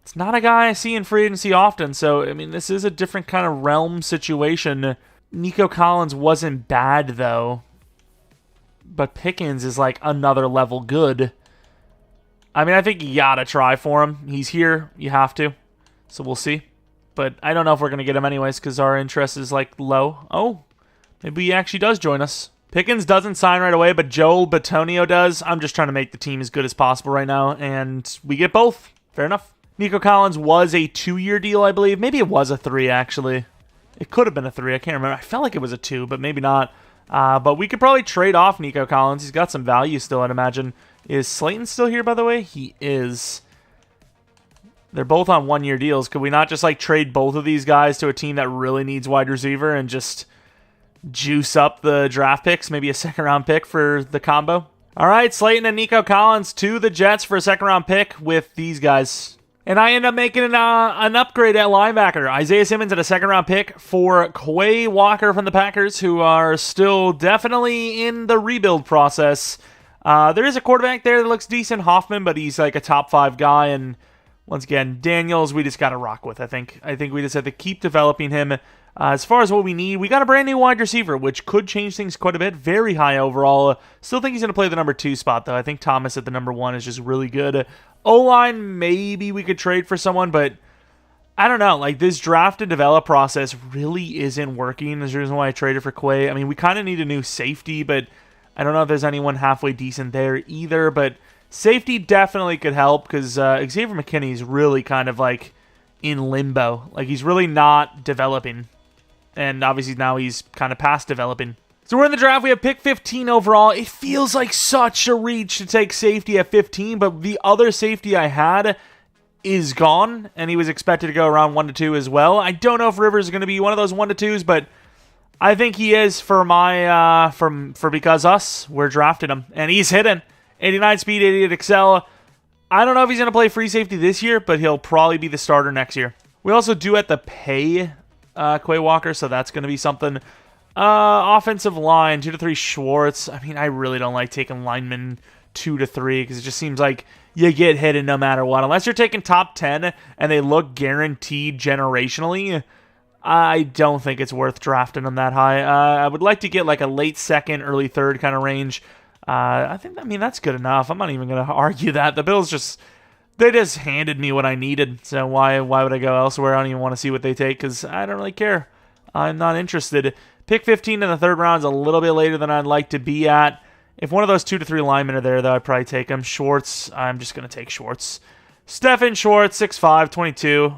it's not a guy I see in free agency often, so, I mean, this is a different kind of realm situation. Nico Collins wasn't bad, though, but Pickens is, like, another level good. I mean, I think you gotta try for him. He's here. You have to. So we'll see. But I don't know if we're going to get him anyways because our interest is, like, low. Oh, maybe he actually does join us. Pickens doesn't sign right away, but Joel Bitonio does. I'm just trying to make the team as good as possible right now, and we get both. Fair enough. Nico Collins was a 2-year deal, I believe. Maybe it was a 3, actually. It could have been a 3. I can't remember. I felt like it was a 2, but maybe not. But we could probably trade off Nico Collins. He's got some value still, I'd imagine. Is Slayton still here, by the way? He is. They're both on 1-year deals. Could we not just trade both of these guys to a team that really needs wide receiver and just juice up the draft picks? Maybe a second-round pick for the combo? All right, Slayton and Nico Collins to the Jets for a second-round pick with these guys. And I end up making an upgrade at linebacker. Isaiah Simmons at a second-round pick for Quay Walker from the Packers, who are still definitely in the rebuild process. There is a quarterback there that looks decent, Hoffman, but he's like a top 5 guy, and once again, Daniels, we just got to rock with, I think. I think we just have to keep developing him. As far as what we need, we got a brand new wide receiver, which could change things quite a bit. Very high overall. Still think he's going to play the number 2 spot, though. I think Thomas at the number 1 is just really good. O-line, maybe we could trade for someone, but I don't know. This draft and develop process really isn't working. There's a reason why I traded for Quay. I mean, we kind of need a new safety, but I don't know if there's anyone halfway decent there either, but safety definitely could help because Xavier McKinney is really kind of in limbo. He's really not developing. And obviously now he's kind of past developing. So we're in the draft. We have pick 15 overall. It feels like such a reach to take safety at 15, but the other safety I had is gone, and he was expected to go around 1 to 2 as well. I don't know if Rivers is going to be one of those 1 to 2s, but I think he is for my for because us. We're drafting him, and he's hitting. 89 speed, 88 excel. I don't know if he's going to play free safety this year, but he'll probably be the starter next year. We also do have to pay Quay Walker, so that's going to be something. Offensive line, 2 to 3 Schwartz. I mean, I really don't like taking linemen 2 to 3 because it just seems like you get hit no matter what. Unless you're taking top 10 and they look guaranteed generationally, I don't think it's worth drafting them that high. I would like to get a late second, early third kind of range. I mean, that's good enough. I'm not even going to argue that. The Bills they just handed me what I needed. So why would I go elsewhere? I don't even want to see what they take because I don't really care. I'm not interested. Pick 15 in the 3rd round is a little bit later than I'd like to be at. If one of those 2 to 3 linemen are there, though, I'd probably take him. Schwartz, I'm just going to take Schwartz. Stephen Schwartz, 6'5", 22.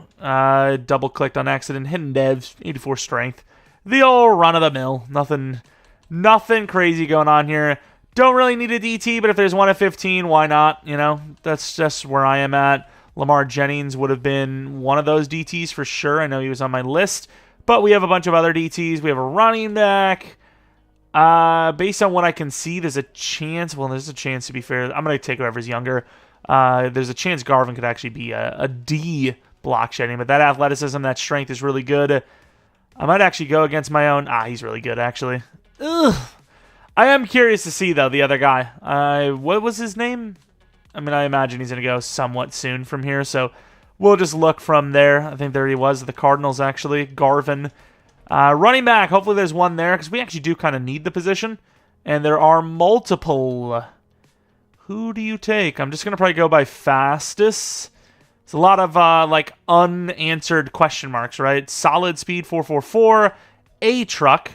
Double-clicked on accident. Hidden devs, 84 strength. The old run-of-the-mill. Nothing crazy going on here. Don't really need a DT, but if there's one at 15, why not? That's just where I am at. Lamar Jennings would have been one of those DTs for sure. I know he was on my list. But we have a bunch of other DTs. We have a running back. Based on what I can see, there's a chance. Well, there's a chance, to be fair. I'm going to take whoever's younger. There's a chance Garvin could actually be a D block shedding, but that athleticism, that strength is really good. I might actually go against my own. He's really good, actually. Ugh. I am curious to see, though, the other guy. What was his name? I mean, I imagine he's going to go somewhat soon from here, so we'll just look from there. I think there he was, the Cardinals, actually. Garvin. Running back, hopefully there's one there, because we actually do kind of need the position. And there are multiple. Who do you take? I'm just going to probably go by fastest. It's a lot of, unanswered question marks, right? Solid speed, 4.44. A-Truck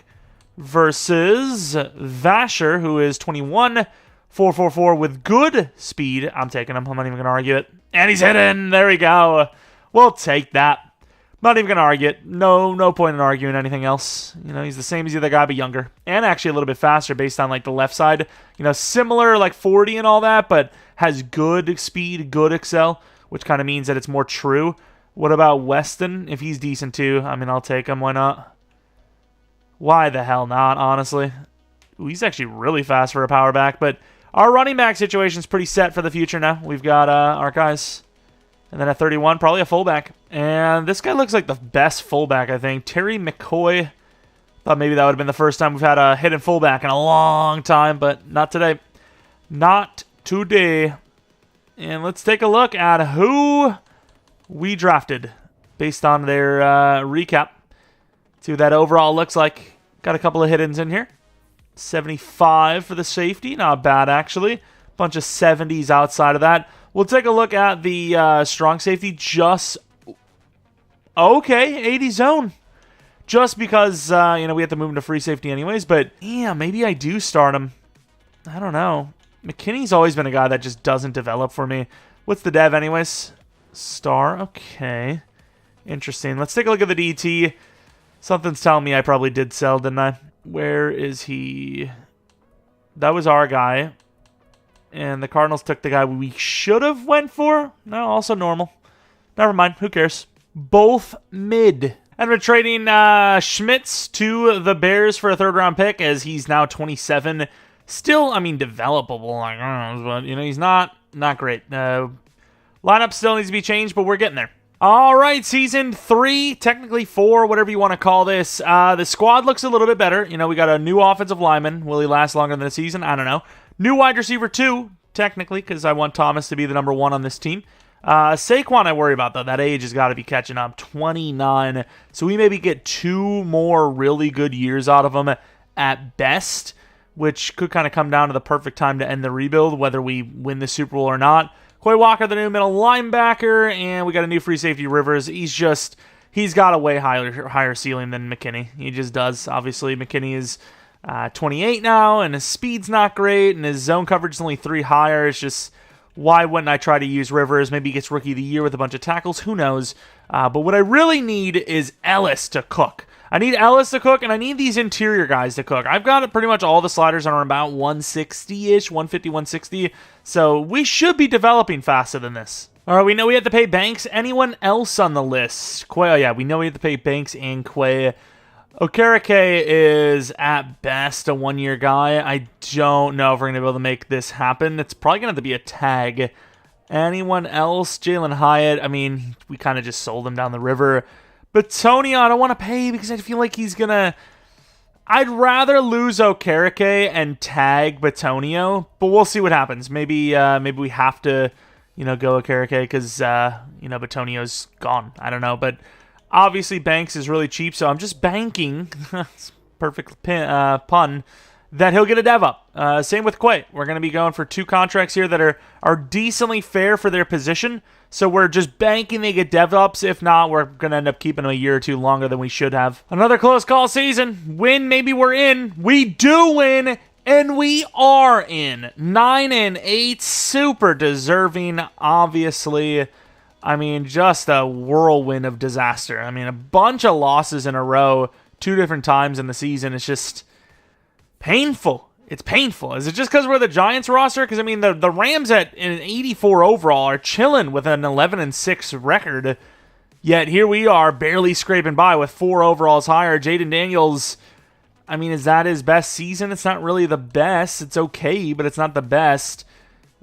versus Vasher, who is 21. 4.44 with good speed. I'm taking him. I'm not even going to argue it. And he's hidden. There we go. We'll take that. Not even going to argue it. No point in arguing anything else. You know, he's the same as the other guy, but younger. And actually a little bit faster based on, like, the left side. You know, similar, like, 40 and all that, but has good speed, good excel, which kind of means that it's more true. What about Weston? If he's decent, too, I mean, I'll take him. Why not? Why the hell not, honestly? Ooh, he's actually really fast for a power back, but our running back situation is pretty set for the future now. We've got our guys. And then at 31, probably a fullback. And this guy looks like the best fullback, I think. Terry McCoy. Thought maybe that would have been the first time we've had a hidden fullback in a long time, but not today. Not today. And let's take a look at who we drafted based on their recap. See what that overall looks like. Got a couple of hiddens in here. 75 for the safety. Not bad, actually. Bunch of 70s outside of that. We'll take a look at the strong safety. Just okay, 80 zone. Just because we have to move him to free safety anyways. But yeah, maybe I do start him. I don't know. McKinney's always been a guy that just doesn't develop for me. What's the dev anyways? Star. Okay. Interesting. Let's take a look at the DT. Something's telling me I probably did sell, didn't I? Where is he? That was our guy. And the Cardinals took the guy we should have went for. No, also normal. Never mind. Who cares? Both mid. And we're trading Schmitz to the Bears for a third-round pick as he's now 27. Still, I mean, developable. Like, I don't know, but, he's not great. Lineup still needs to be changed, but we're getting there. All right, season 3, technically 4, whatever you want to call this. The squad looks a little bit better. We got a new offensive lineman. Will he last longer than a season? I don't know. New wide receiver 2, technically, because I want Thomas to be the number 1 on this team. Saquon I worry about, though. That age has got to be catching up. 29. So we maybe get 2 more really good years out of him at best, which could kind of come down to the perfect time to end the rebuild, whether we win the Super Bowl or not. Quay Walker, the new middle linebacker, and we got a new free safety, Rivers. He's got a way higher ceiling than McKinney. He just does. Obviously, McKinney is 28 now, and his speed's not great, and his zone coverage is only 3 higher. It's just, why wouldn't I try to use Rivers? Maybe he gets Rookie of the Year with a bunch of tackles. Who knows? But what I really need is Ellis to cook. I need Ellis to cook, and I need these interior guys to cook. I've got pretty much all the sliders are about 160-ish, 150, 160. So we should be developing faster than this. All right, we know we have to pay Banks. Anyone else on the list? Quay, oh yeah, we know we have to pay Banks and Quay. Okereke is, at best, a 1-year guy. I don't know if we're going to be able to make this happen. It's probably going to have to be a tag. Anyone else? Jalen Hyatt, I mean, we kind of just sold him down the river. But Tonio, I don't want to pay because I feel like he's going to... I'd rather lose Okereke and tag Batonio, but we'll see what happens. Maybe we have to, go Okereke because, Batonio's gone. I don't know, but obviously Banks is really cheap, so I'm just banking, perfect pun, that he'll get a dev up. Same with Quay. We're going to be going for 2 contracts here that are decently fair for their position. So we're just banking they get dev ups. If not, we're going to end up keeping them a year or 2 longer than we should have. Another close call season. Win, maybe we're in. We do win, and we are in. 9-8, super deserving, obviously. I mean, just a whirlwind of disaster. I mean, a bunch of losses in a row 2 different times in the season. It's just painful. It's painful. Is it just because we're the Giants roster? Because, I mean, the Rams at an 84 overall are chilling with an 11-6 record. Yet here we are barely scraping by with 4 overalls higher. Jayden Daniels, I mean, is that his best season? It's not really the best. It's okay, but it's not the best.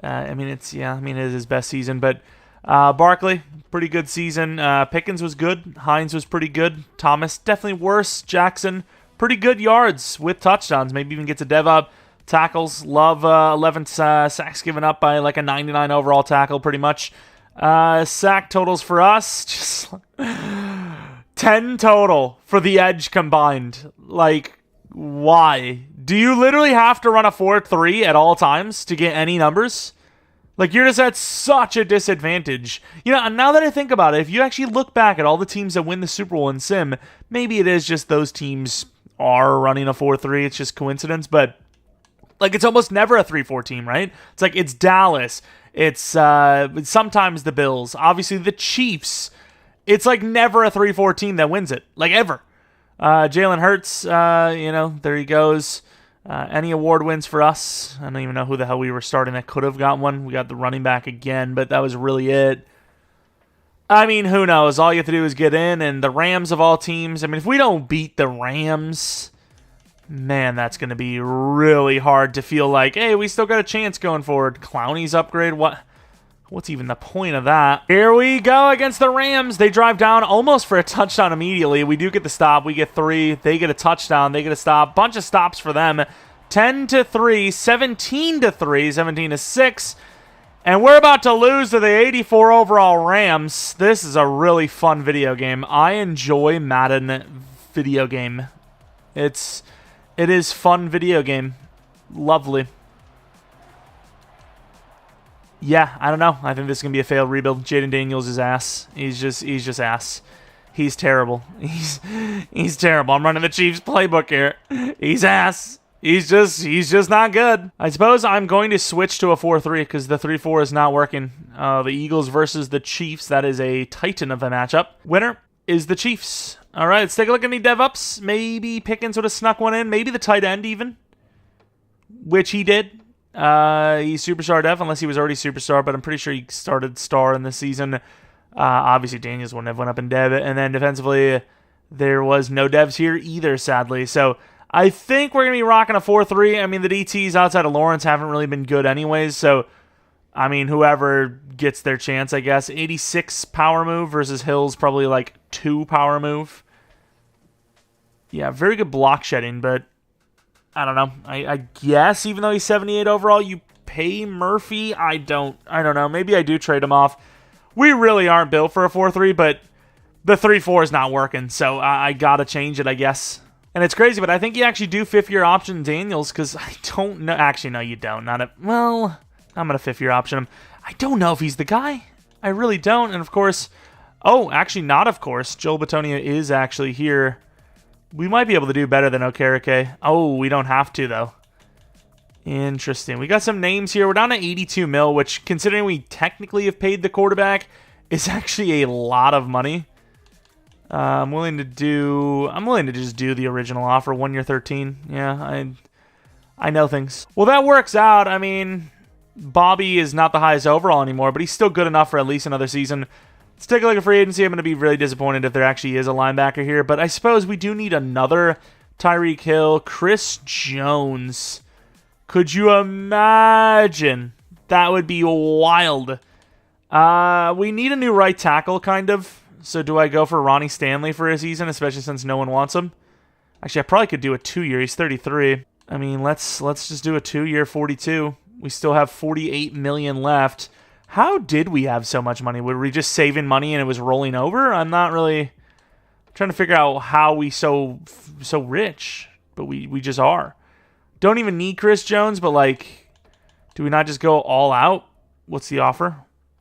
I mean, it is his best season. But Barkley, pretty good season. Pickens was good. Hines was pretty good. Thomas, definitely worse. Jackson, pretty good yards with touchdowns. Maybe even gets a dev up. Tackles, love 11 sacks given up by like a 99 overall tackle, pretty much. Sack totals for us, just 10 total for the edge combined. Like, why? Do you literally have to run a 4-3 at all times to get any numbers? Like, you're just at such a disadvantage. You know, and now that I think about it, if you actually look back at all the teams that win the Super Bowl in Sim, maybe it is just those teams are running a 4-3. It's just coincidence, but like, it's almost never a 3-4 team, right? It's like, it's Dallas. It's sometimes the Bills. Obviously, the Chiefs. It's like never a 3-4 team that wins it. Like, ever. Jalen Hurts, there he goes. Any award wins for us? I don't even know who the hell we were starting that could have got one. We got the running back again, but that was really it. I mean, who knows? All you have to do is get in, and the Rams of all teams. I mean, if we don't beat the Rams, man, that's going to be really hard to feel like, hey, we still got a chance going forward. Clowney's upgrade, what's even the point of that? Here we go against the Rams. They drive down almost for a touchdown immediately. We do get the stop. We get 3. They get a touchdown. They get a stop. Bunch of stops for them. 10-3, 17-3, 17-6. And we're about to lose to the 84 overall Rams. This is a really fun video game. I enjoy Madden video game. It is fun video game. Lovely. Yeah, I don't know. I think this is going to be a failed rebuild. Jayden Daniels is ass. He's just ass. He's terrible. He's terrible. I'm running the Chiefs playbook here. He's ass. He's just not good. I suppose I'm going to switch to a 4-3 because the 3-4 is not working. The Eagles versus the Chiefs. That is a titan of a matchup. Winner is the Chiefs. All right, let's take a look at any dev-ups. Maybe Pickens would have snuck one in. Maybe the tight end even, which he did. He's superstar dev, unless he was already superstar, but I'm pretty sure he started star in this season. Obviously, Daniels wouldn't have went up in dev. And then defensively, there was no devs here either, sadly. So I think we're going to be rocking a 4-3. I mean, the DTs outside of Lawrence haven't really been good anyways. So, I mean, whoever gets their chance, I guess. 86 power move versus Hill's probably like 2 power move. Yeah, very good block shedding, but I don't know. I guess even though he's 78 overall, you pay Murphy. I don't know. Maybe I do trade him off. We really aren't built for a 4-3, but the 3-4 is not working, so I gotta change it, I guess. And it's crazy, but I think you actually do 5th-year option Daniels, because I don't know. Actually, no, you don't. Well, I'm going to 5th-year option him. I don't know if he's the guy. I really don't. And, of course, actually not of course. Joel Batonia is actually here. We might be able to do better than Okereke. Oh, we don't have to, though. Interesting. We got some names here. We're down to 82 mil, which, considering we technically have paid the quarterback, is actually a lot of money. I'm willing to just do the original offer, 1 year 13. Yeah, I know things. Well, that works out. I mean, Bobby is not the highest overall anymore, but he's still good enough for at least another season. Let's take a look at free agency. I'm going to be really disappointed if there actually is a linebacker here, but I suppose we do need another Tyreek Hill. Chris Jones. Could you imagine? That would be wild. We need a new right tackle, kind of. So do I go for Ronnie Stanley for a season, especially since no one wants him? Actually, I probably could do a 2-year. He's 33. I mean, let's just do a 2-year 42. We still have 48 million left. How did we have so much money? Were we just saving money and it was rolling over? I'm not really trying to figure out how we so rich, but we just are. Don't even need Chris Jones, but like, do we not just go all out? What's the offer?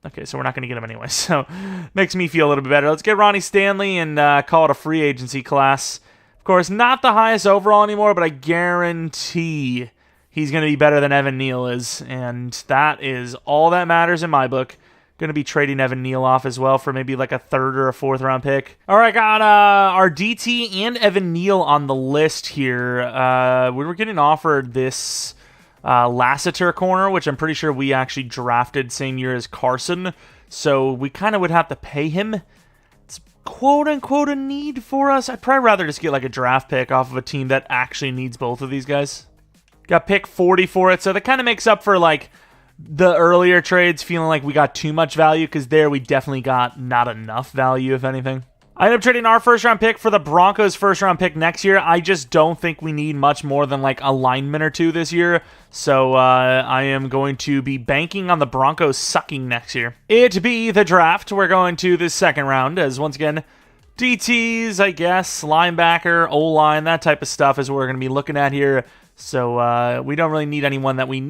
Okay, so we're not going to get him anyway, so makes me feel a little bit better. Let's get Ronnie Stanley and call it a free agency class. Of course, not the highest overall anymore, but I guarantee he's going to be better than Evan Neal is, and that is all that matters in my book. Going to be trading Evan Neal off as well for maybe like a 3rd or a 4th round pick. All right, got our DT and Evan Neal on the list here. We were getting offered this Lassiter corner, which I'm pretty sure we actually drafted same year as Carson, so we kind of would have to pay him. It's quote-unquote a need for us. I'd probably rather just get like a draft pick off of a team that actually needs both of these guys. Got pick 40 for it, so that kind of makes up for like the earlier trades feeling like we got too much value, because there we definitely got not enough value, if anything. I ended up trading our first-round pick for the Broncos' first-round pick next year. I just don't think we need much more than like a lineman or two this year. So I am going to be banking on the Broncos sucking next year. It be the draft. We're going to the second round, as once again, DTs, I guess, linebacker, O-line, that type of stuff is what we're going to be looking at here. So we don't really need anyone that we,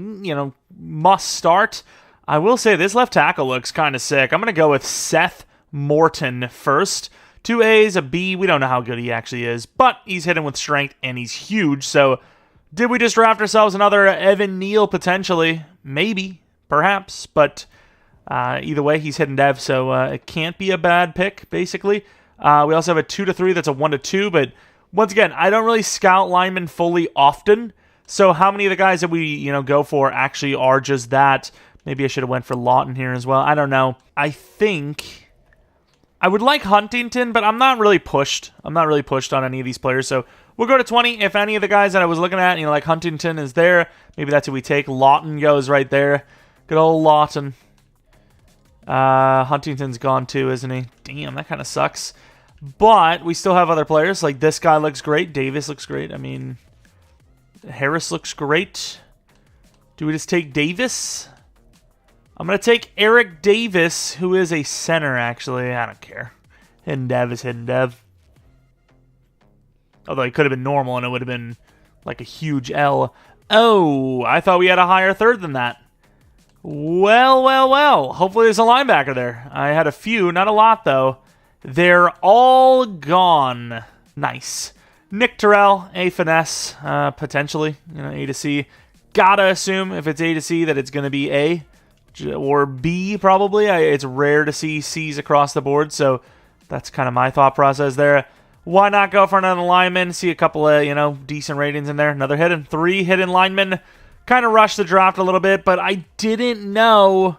must start. I will say this left tackle looks kind of sick. I'm going to go with Seth Morton first. 2 A's, a B. We don't know how good he actually is, but he's hitting with strength and he's huge. So did we just draft ourselves another Evan Neal potentially? Maybe, perhaps, but either way, he's hitting dev, so it can't be a bad pick, basically. We also have a 2 to 3 that's a 1 to 2, but once again, I don't really scout linemen fully often, so how many of the guys that we go for actually are just that? Maybe I should have went for Lawton here as well. I don't know. I think I would like Huntington, but I'm not really pushed. I'm not really pushed on any of these players, so we'll go to 20. If any of the guys that I was looking at, like Huntington is there, maybe that's who we take. Lawton goes right there. Good old Lawton. Huntington's gone too, isn't he? Damn, that kind of sucks. But we still have other players. Like this guy looks great. Davis looks great. I mean, Harris looks great. Do we just take Davis? I'm going to take Eric Davis, who is a center, actually. I don't care. Hidden dev is hidden dev. Although he could have been normal, and it would have been like a huge L. Oh, I thought we had a higher third than that. Well. Hopefully there's a linebacker there. I had a few, not a lot, though. They're all gone. Nice. Nick Terrell, A finesse, potentially. A to C. Gotta assume, if it's A to C, that it's going to be A. Or B, probably. It's rare to see C's across the board, so that's kind of my thought process there. Why not go for another lineman? See a couple of, decent ratings in there. Another hidden. 3 hidden linemen. Kind of rushed the draft a little bit, but I didn't know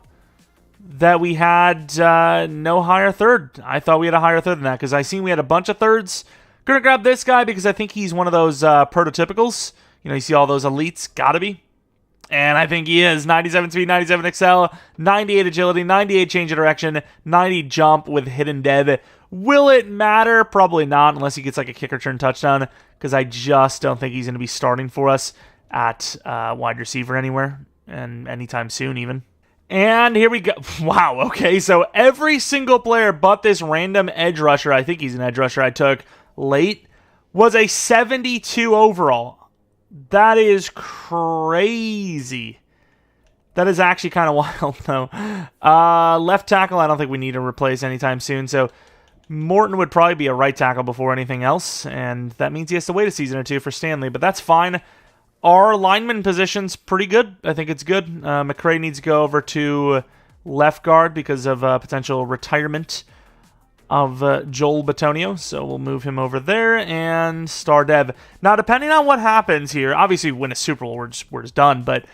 that we had no higher third. I thought we had a higher third than that, because I seen we had a bunch of thirds. Gonna grab this guy because I think he's one of those prototypicals. You see all those elites. Gotta be. And I think he is. 97 speed, 97 excel, 98 agility, 98 change of direction, 90 jump with hidden dev. Will it matter? Probably not, unless he gets like a kick return touchdown, because I just don't think he's going to be starting for us at wide receiver anywhere, and anytime soon even. And here we go. Wow, okay, so every single player but this random edge rusher, I think he's an edge rusher I took late, was a 72 overall. That is crazy. That is actually kind of wild, though. Left tackle, I don't think we need to replace anytime soon. So Morton would probably be a right tackle before anything else. And that means he has to wait a season or two for Stanley. But that's fine. Our lineman position's pretty good. I think it's good. McCray needs to go over to left guard because of potential retirement of Joel Bitonio, so we'll move him over there and star dev. Now, depending on what happens here, obviously win a Super Bowl, we're just done, but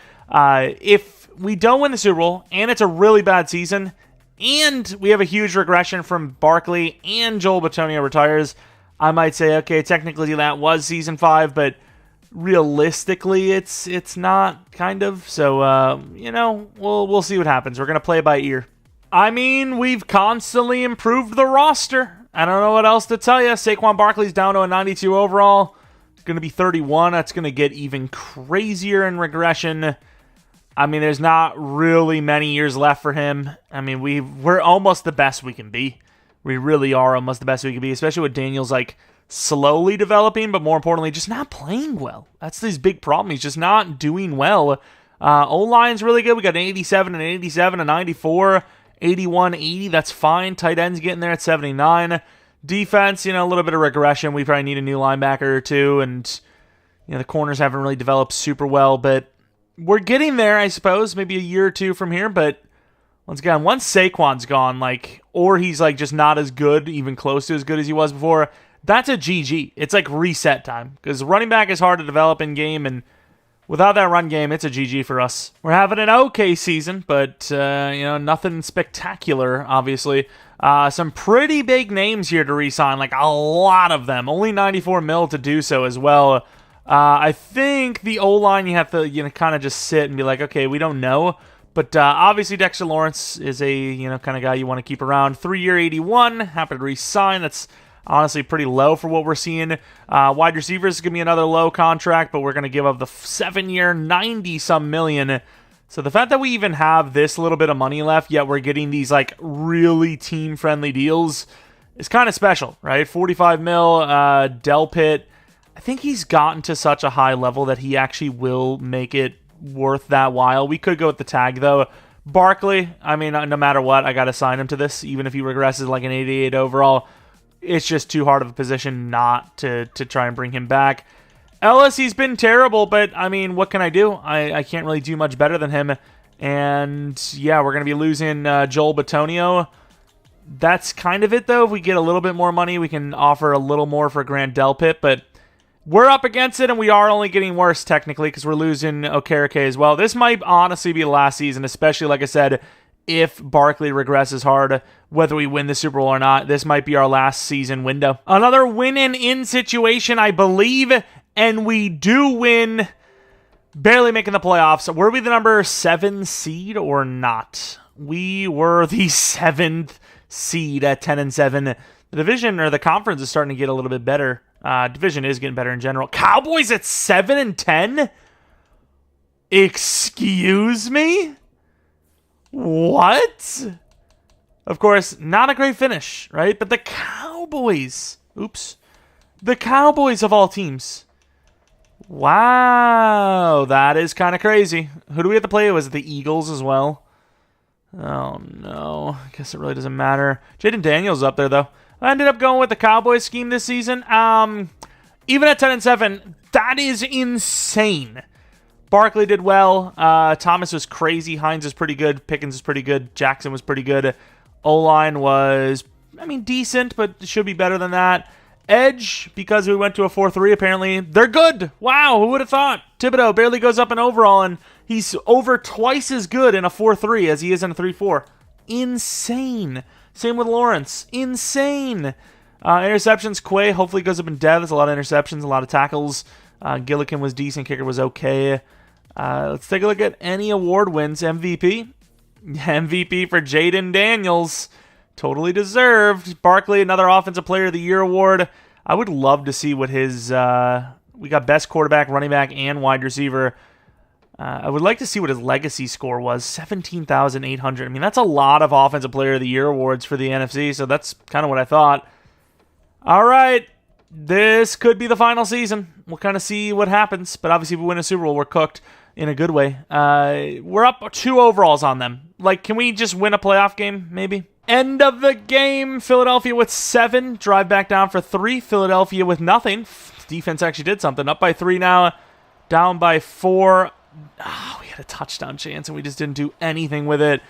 if we don't win the Super Bowl, and it's a really bad season, and we have a huge regression from Barkley, and Joel Bitonio retires, I might say, okay, technically that was Season 5, but realistically, it's not, kind of, so, we'll see what happens. We're going to play it by ear. I mean, we've constantly improved the roster. I don't know what else to tell you. Saquon Barkley's down to a 92 overall. It's going to be 31. That's going to get even crazier in regression. I mean, there's not really many years left for him. I mean, we're almost the best we can be. We really are almost the best we can be, especially with Daniels, slowly developing, but more importantly, just not playing well. That's his big problem. He's just not doing well. O-line's really good. We got an 87, an 87, a 94, 81, 80, that's fine. Tight end's getting there at 79. Defense, a little bit of regression. We probably need a new linebacker or two, and the corners haven't really developed super well, but we're getting there, I suppose, maybe a year or two from here, but once again, once Saquon's gone, or he's just not as good, even close to as good as he was before, that's a GG. It's reset time, because running back is hard to develop in game, and without that run game, it's a GG for us. We're having an okay season, but, nothing spectacular, obviously. Some pretty big names here to re-sign, like a lot of them. Only 94 mil to do so as well. I think the O-line, you have to, kind of just sit and be like, okay, we don't know. But obviously Dexter Lawrence is a, kind of guy you want to keep around. 3-year 81, happy to re-sign. That's honestly pretty low for what we're seeing. Wide receivers is going to be another low contract, but we're going to give up the 7-year 90-some million. So the fact that we even have this little bit of money left, yet we're getting these like really team-friendly deals is kind of special, right? 45 mil, Del Pitt. I think he's gotten to such a high level that he actually will make it worth that while. We could go with the tag, though. Barkley, I mean, no matter what, I got to sign him to this, even if he regresses like an 88 overall. It's just too hard of a position not to try and bring him back. Ellis, he's been terrible, but, I mean, what can I do? I can't really do much better than him. And, yeah, we're going to be losing Joel Bitonio. That's kind of it, though. If we get a little bit more money, we can offer a little more for Grant Delpit, but we're up against it, and we are only getting worse, technically, because we're losing Okereke as well. This might honestly be the last season, especially, like I said, if Barkley regresses hard, whether we win the Super Bowl or not. This might be our last season window. Another win-in situation, I believe, and we do win, barely making the playoffs. Were we the number 7 seed or not? We were the 7th seed at 10-7. The division, or the conference, is starting to get a little bit better. Division is getting better in general. Cowboys at 7-10? Excuse me? What? Of course, not a great finish, right? But the Cowboys. Oops. The Cowboys of all teams. Wow. That is kind of crazy. Who do we have to play? Was it the Eagles as well? Oh, no. I guess it really doesn't matter. Jayden Daniels up there, though. I ended up going with the Cowboys scheme this season. Even at 10-7, that is insane. Barkley did well. Thomas was crazy. Hines was pretty good. Pickens was pretty good. Jackson was pretty good. O-line was, decent, but should be better than that. Edge, because we went to a 4-3, apparently, they're good. Wow, who would have thought? Thibodeau barely goes up in overall, and he's over twice as good in a 4-3 as he is in a 3-4. Insane. Same with Lawrence. Insane. Interceptions, Quay hopefully goes up in depth. A lot of interceptions, a lot of tackles. Gillikin was decent. Kicker was okay. Let's take a look at any award wins. MVP. MVP for Jayden Daniels. Totally deserved. Barkley, another Offensive Player of the Year award. I would love to see what his... we got best quarterback, running back, and wide receiver. I would like to see what his legacy score was. 17,800. That's a lot of Offensive Player of the Year awards for the NFC, so that's kind of what I thought. All right. This could be the final season. We'll kind of see what happens, but obviously if we win a Super Bowl, we're cooked in a good way. We're up 2 overalls on them. Can we just win a playoff game, maybe? End of the game. Philadelphia with 7. Drive back down for 3. Philadelphia with nothing. Defense actually did something. Up by 3 now. Down by 4. We had a touchdown chance, and we just didn't do anything with it.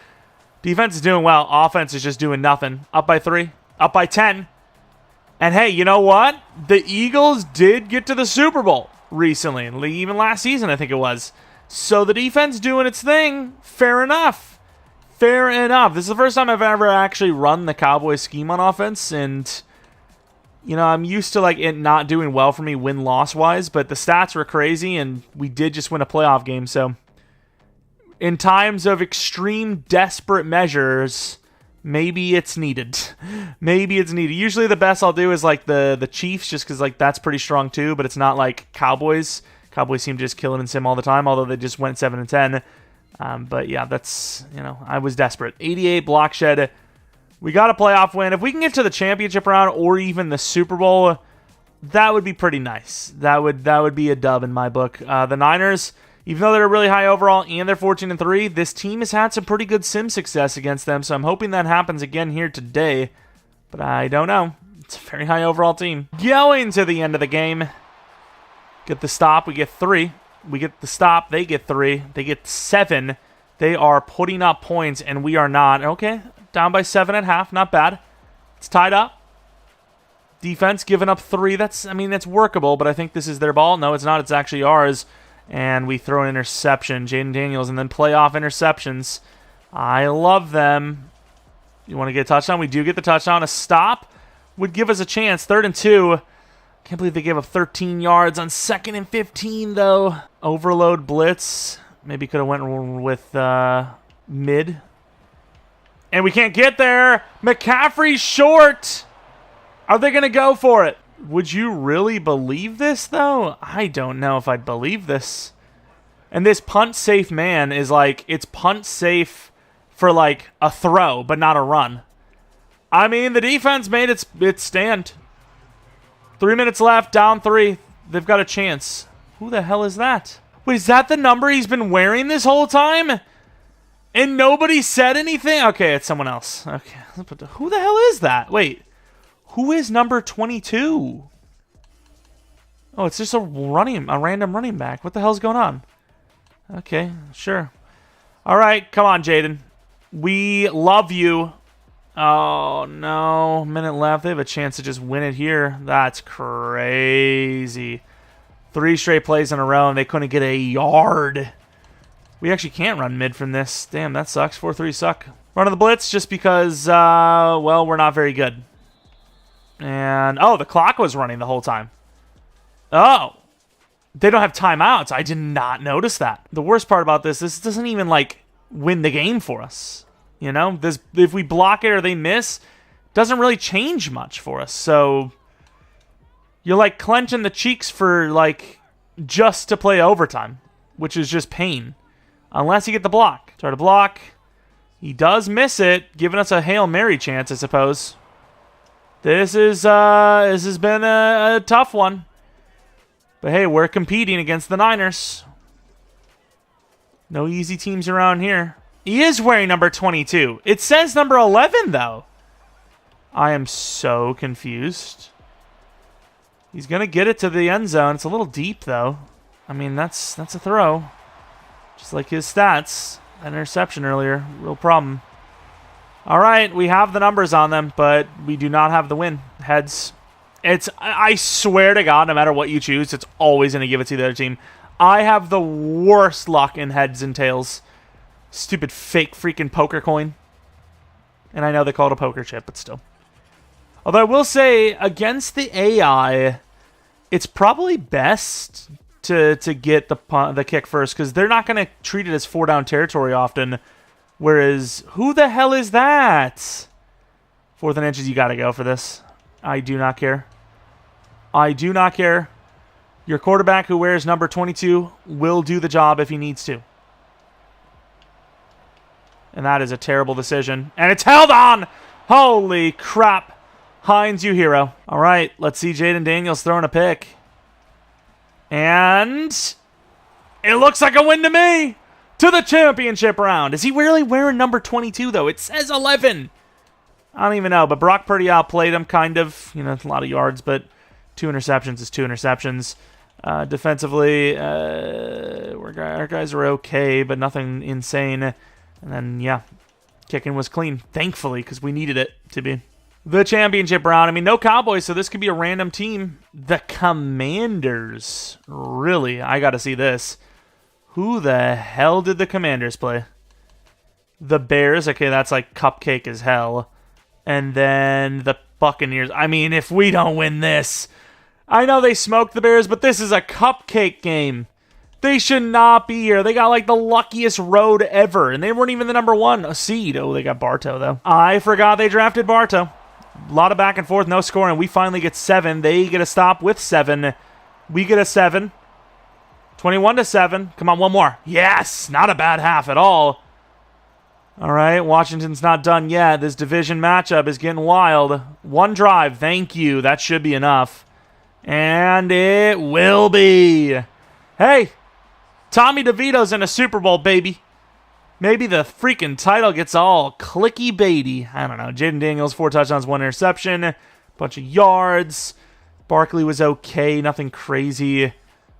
Defense is doing well. Offense is just doing nothing. Up by 3. Up by 10. And hey, you know what? The Eagles did get to the Super Bowl recently. Even last season, I think it was. So the defense doing its thing. Fair enough. Fair enough. This is the first time I've ever actually run the Cowboys scheme on offense, and I'm used to it not doing well for me win-loss wise, but the stats were crazy, and we did just win a playoff game. So in times of extreme desperate measures, maybe it's needed. Maybe it's needed. Usually the best I'll do is the Chiefs, just because that's pretty strong too, but it's not like Cowboys. Cowboys seem to just kill it in sim all the time, although they just went 7-10. But yeah, that's, I was desperate. 88 block shed. We got a playoff win. If we can get to the championship round or even the Super Bowl, that would be pretty nice. That would be a dub in my book. The Niners, even though they're really high overall and they're 14-3, this team has had some pretty good sim success against them, so I'm hoping that happens again here today. But I don't know. It's a very high overall team. Going to the end of the game. Get the stop. We get 3. We get the stop. They get 3. They get 7. They are putting up points, and we are not. Okay. Down by 7 at half. Not bad. It's tied up. Defense giving up 3. That's workable, but I think this is their ball. No, it's not. It's actually ours. And we throw an interception. Jayden Daniels, and then playoff interceptions. I love them. You want to get a touchdown? We do get the touchdown. A stop would give us a chance. 3rd and 2. Can't believe they gave up 13 yards on 2nd and 15, though. Overload blitz. Maybe could have went with mid. And we can't get there. McCaffrey's short. Are they going to go for it? Would you really believe this, though? I don't know if I'd believe this. And this punt safe man is like, it's punt safe for like a throw, but not a run. I mean, the defense made it stand. 3 minutes left, down 3. They've got a chance. Who the hell is that? Wait, is that the number he's been wearing this whole time? And nobody said anything? Okay, it's someone else. Okay, who the hell is that? Wait. Who is number 22? Oh, it's just a random running back. What the hell's going on? Okay, sure. All right, come on, Jayden. We love you. Oh, no. Minute left. They have a chance to just win it here. That's crazy. 3 straight plays in a row, and they couldn't get a yard. We actually can't run mid from this. Damn, that sucks. 4-3 suck. Running the blitz just because, well, we're not very good. And, oh, the clock was running the whole time. Oh. They don't have timeouts. I did not notice that. The worst part about this doesn't even, like, win the game for us. You know? If we block it or they miss, doesn't really change much for us. So, you're, like, clenching the cheeks for, like, just to play overtime, which is just pain. Unless you get the block. Try to block. He does miss it, giving us a Hail Mary chance, I suppose. This has been a tough one. But hey, we're competing against the Niners. No easy teams around here. He is wearing number 22. It says number 11, though. I am so confused. He's going to get it to the end zone. It's a little deep, though. I mean, that's a throw. Just like his stats. An interception earlier. Real problem. All right, we have the numbers on them, but we do not have the win. Heads. I swear to God, no matter what you choose, it's always going to give it to the other team. I have the worst luck in heads and tails. Stupid fake freaking poker coin. And I know they call it a poker chip, but still. Although I will say, against the AI, it's probably best to get the kick first, because they're not going to treat it as 4-down territory often. Whereas, who the hell is that? 4th and inches, you got to go for this. I do not care. I do not care. Your quarterback who wears number 22 will do the job if he needs to. And that is a terrible decision. And it's held on! Holy crap. Hines, you hero. All right, let's see Jayden Daniels throwing a pick. And it looks like a win to me! To the championship round. Is he really wearing number 22, though? It says 11. I don't even know, but Brock Purdy outplayed him, kind of. You know, a lot of yards, but 2 interceptions is 2 interceptions. Defensively, our guys are okay, but nothing insane. And then, yeah, kicking was clean, thankfully, because we needed it to be. The championship round. I mean, no Cowboys, so this could be a random team. The Commanders. Really, I got to see this. Who the hell did the Commanders play? The Bears. Okay, that's like cupcake as hell. And then the Buccaneers. I mean, if we don't win this, I know they smoked the Bears, but this is a cupcake game. They should not be here. They got like the luckiest road ever, and they weren't even the number 1 seed. Oh, they got Bartow, though. I forgot they drafted Bartow. A lot of back and forth, no scoring. We finally get 7. They get a stop with 7. We get a 7. 21-7. Come on, one more. Yes, not a bad half at all. All right, Washington's not done yet. This division matchup is getting wild. 1 drive, thank you. That should be enough. And it will be. Hey, Tommy DeVito's in a Super Bowl, baby. Maybe the freaking title gets all clicky-baity. I don't know. Jayden Daniels, 4 touchdowns, 1 interception. Bunch of yards. Barkley was okay, nothing crazy.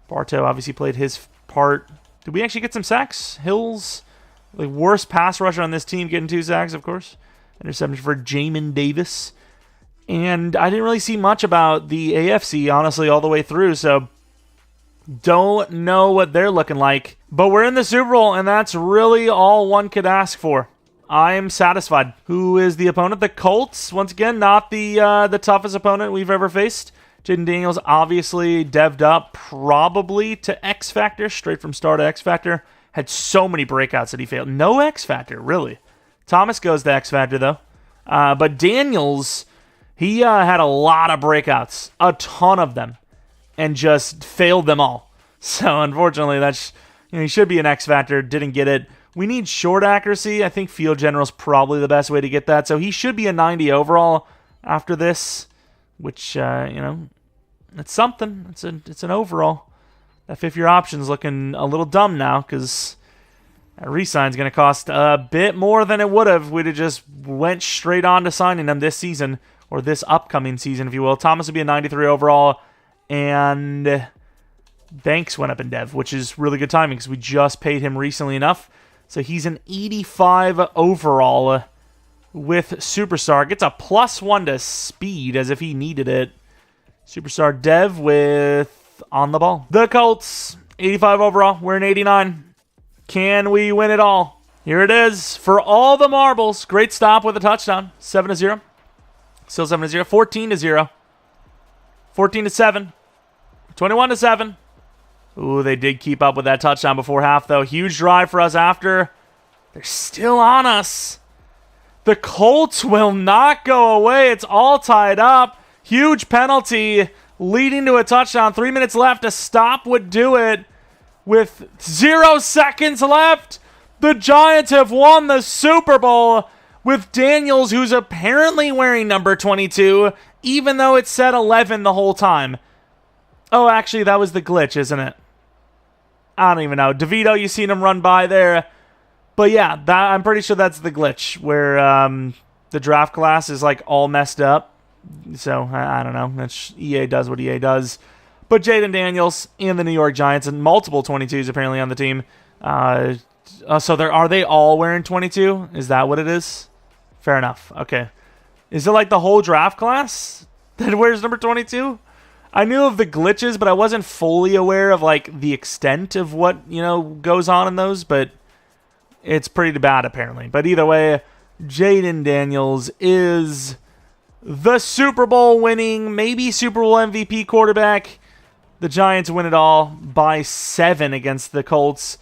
Bartow obviously played his part. Did we actually get some sacks? Hills, the worst pass rusher on this team, getting 2 sacks, of course. Interception for Jamin Davis. And I didn't really see much about the AFC, honestly, all the way through. So Don't know what they're looking like. But we're in the Super Bowl, and that's really all one could ask for. I'm satisfied. Who is the opponent? The Colts. Once again, not the toughest opponent we've ever faced. Jayden Daniels obviously devved up probably to X Factor, straight from star to X Factor. Had so many breakouts that he failed. No X Factor, really. Thomas goes to X Factor, though. But Daniels, he had a lot of breakouts. A ton of them. And just failed them all. So, unfortunately, that's he should be an X Factor. Didn't get it. We need short accuracy. I think Field General is probably the best way to get that. So he should be a 90 overall after this, which, it's something. It's an overall. That fifth-year option's looking a little dumb now because that re-sign's going to cost a bit more than it would have. We'd have just went straight on to signing him this season, or this upcoming season, if you will. Thomas would be a 93 overall, and Banks went up in dev, which is really good timing because we just paid him recently enough. So he's an 85 overall with Superstar. Gets a +1 to speed as if he needed it. Superstar dev with on the ball. The Colts, 85 overall. We're an 89. Can we win it all? Here it is for all the marbles. Great stop with a touchdown. 7-0. Still 7-0. 14-0. 14-7. 21-7. Ooh, they did keep up with that touchdown before half, though. Huge drive for us after. They're still on us. The Colts will not go away. It's all tied up. Huge penalty leading to a touchdown. 3 minutes left. A stop would do it. With 0 seconds left, the Giants have won the Super Bowl with Daniels, who's apparently wearing number 22, even though it said 11 the whole time. Oh, actually, that was the glitch, isn't it? I don't even know. DeVito, you seen him run by there. But yeah, I'm pretty sure that's the glitch where the draft class is like all messed up. So, I don't know. EA does what EA does. But Jayden Daniels and the New York Giants and multiple 22s apparently on the team. So are they all wearing 22? Is that what it is? Fair enough. Okay. Is it like the whole draft class that wears number 22? I knew of the glitches, but I wasn't fully aware of like the extent of what, goes on in those, but it's pretty bad apparently. But either way, Jayden Daniels is the Super Bowl winning, maybe Super Bowl MVP quarterback. The Giants win it all by 7 against the Colts,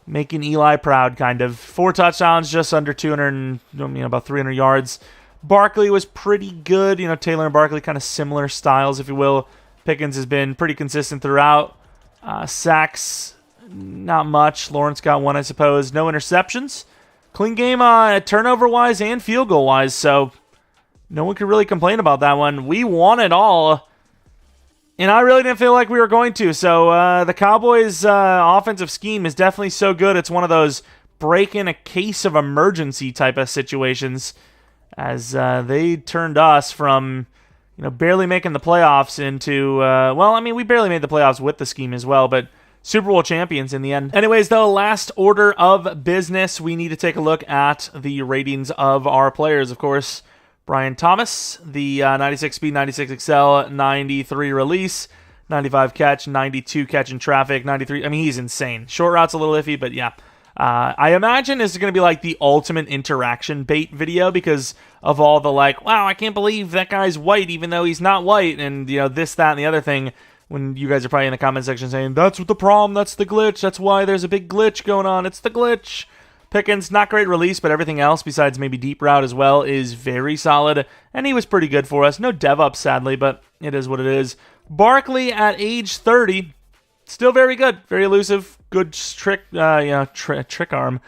making Eli proud, kind of. 4 touchdowns, just under 200, about 300 yards. Barkley was pretty good. Taylor and Barkley kind of similar styles, if you will. Pickens has been pretty consistent throughout. Sacks, not much. Lawrence got 1, I suppose. No interceptions. Clean game turnover-wise and field goal-wise, so no one could really complain about that one. We won it all. And I really didn't feel like we were going to. So the Cowboys' offensive scheme is definitely so good. It's one of those break in a case of emergency type of situations, as they turned us from barely making the playoffs into, we barely made the playoffs with the scheme as well, but Super Bowl champions in the end. Anyways, though, last order of business, we need to take a look at the ratings of our players, of course. Brian Thomas, the 96 speed, 96 excel, 93 release, 95 catch, 92 catch in traffic, 93. He's insane. Short route's a little iffy, but yeah. I imagine this is going to be like the ultimate interaction bait video because of all the wow, I can't believe that guy's white even though he's not white, and this, that, and the other thing. When you guys are probably in the comment section saying, that's what the problem, that's the glitch, that's why there's a big glitch going on, it's the glitch. Pickens, not great release, but everything else, besides maybe deep route as well, is very solid, and he was pretty good for us. No dev up, sadly, but it is what it is. Barkley at age 30, still very good, very elusive, good trick arm,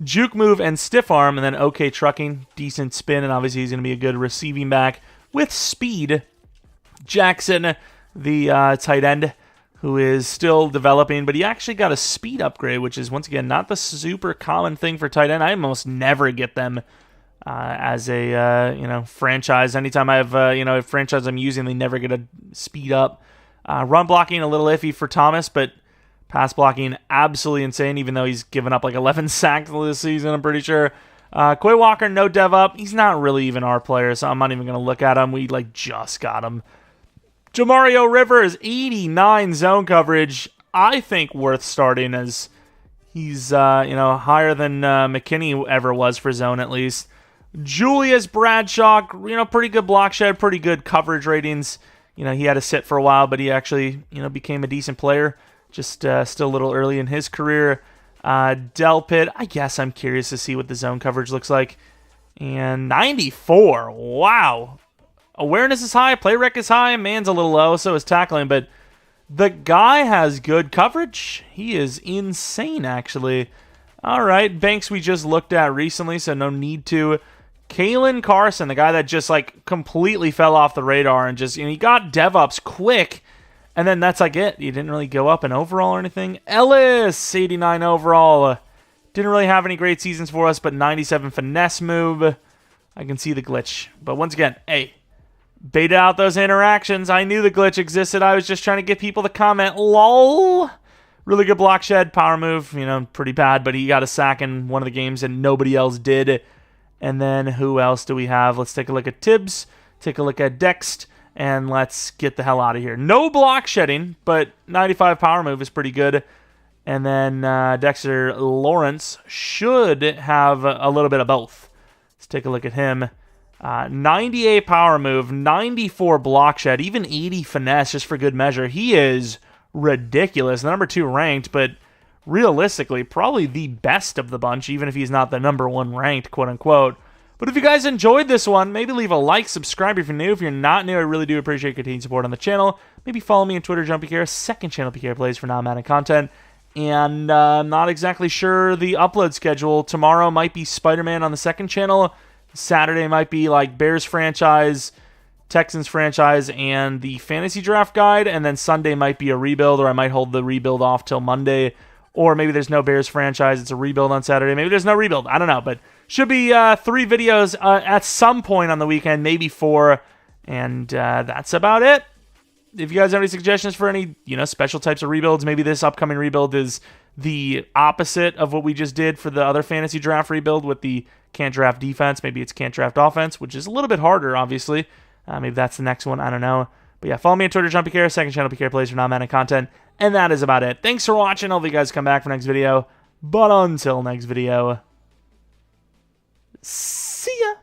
juke move, and stiff arm, and then okay trucking, decent spin, and obviously he's going to be a good receiving back with speed. Jackson, the tight end, who is still developing, but he actually got a speed upgrade, which is, once again, not the super common thing for tight end. I almost never get them as a, franchise. Anytime I have, a franchise I'm using, they never get a speed up. Run blocking, a little iffy for Thomas, but pass blocking, absolutely insane, even though he's given up 11 sacks this season, I'm pretty sure. Quay Walker, no dev up. He's not really even our player, so I'm not even going to look at him. We, just got him. Jamario Rivers, 89 zone coverage. I think, worth starting, as he's higher than McKinney ever was for zone, at least. Julius Bradshaw, pretty good block shed, pretty good coverage ratings. He had to sit for a while, but he actually, became a decent player. Just still a little early in his career. Delpit, I guess I'm curious to see what the zone coverage looks like. And 94, wow. Awareness is high, play rec is high, man's a little low, so is tackling, but the guy has good coverage. He is insane, actually. All right, Banks we just looked at recently, so no need to. Kalen Carson, the guy that just completely fell off the radar and he got dev ups quick, and then that's it. He didn't really go up in overall or anything. Ellis, 89 overall. Didn't really have any great seasons for us, but 97 finesse move. I can see the glitch. But once again, hey, beta out those interactions. I knew the glitch existed. I was just trying to get people to comment. LOL. Really good block shed, power move. Pretty bad, but he got a sack in one of the games and nobody else did. And then who else do we have? Let's take a look at Tibbs. Take a look at Dext. And let's get the hell out of here. No block shedding, but 95 power move is pretty good. And then Dexter Lawrence should have a little bit of both. Let's take a look at him. 98 power move, 94 block shed, even 80 finesse just for good measure. He is ridiculous. Number 2 ranked, but realistically, probably the best of the bunch, even if he's not the number 1 ranked, quote unquote. But if you guys enjoyed this one, maybe leave a like, subscribe if you're new. If you're not new, I really do appreciate your continued support on the channel. Maybe follow me on Twitter, JeromepkR, second channel PK Plays for non-Madden content. And I'm not exactly sure the upload schedule. Tomorrow might be Spider-Man on the second channel. Saturday might be Bears franchise, Texans franchise, and the fantasy draft guide. And then Sunday might be a rebuild, or I might hold the rebuild off till Monday. Or maybe there's no Bears franchise, it's a rebuild on Saturday. Maybe there's no rebuild, I don't know. But should be 3 videos at some point on the weekend, maybe 4. And that's about it. If you guys have any suggestions for any, special types of rebuilds, maybe this upcoming rebuild is the opposite of what we just did for the other fantasy draft rebuild with the can't draft defense. Maybe it's can't draft offense, which is a little bit harder, obviously. Maybe that's the next one. I don't know. But yeah, follow me on Twitter, JeromepkR, second channel PK Plays for non-Madden content. And that is about it. Thanks for watching. Hopefully you guys come back for next video. But until next video, see ya.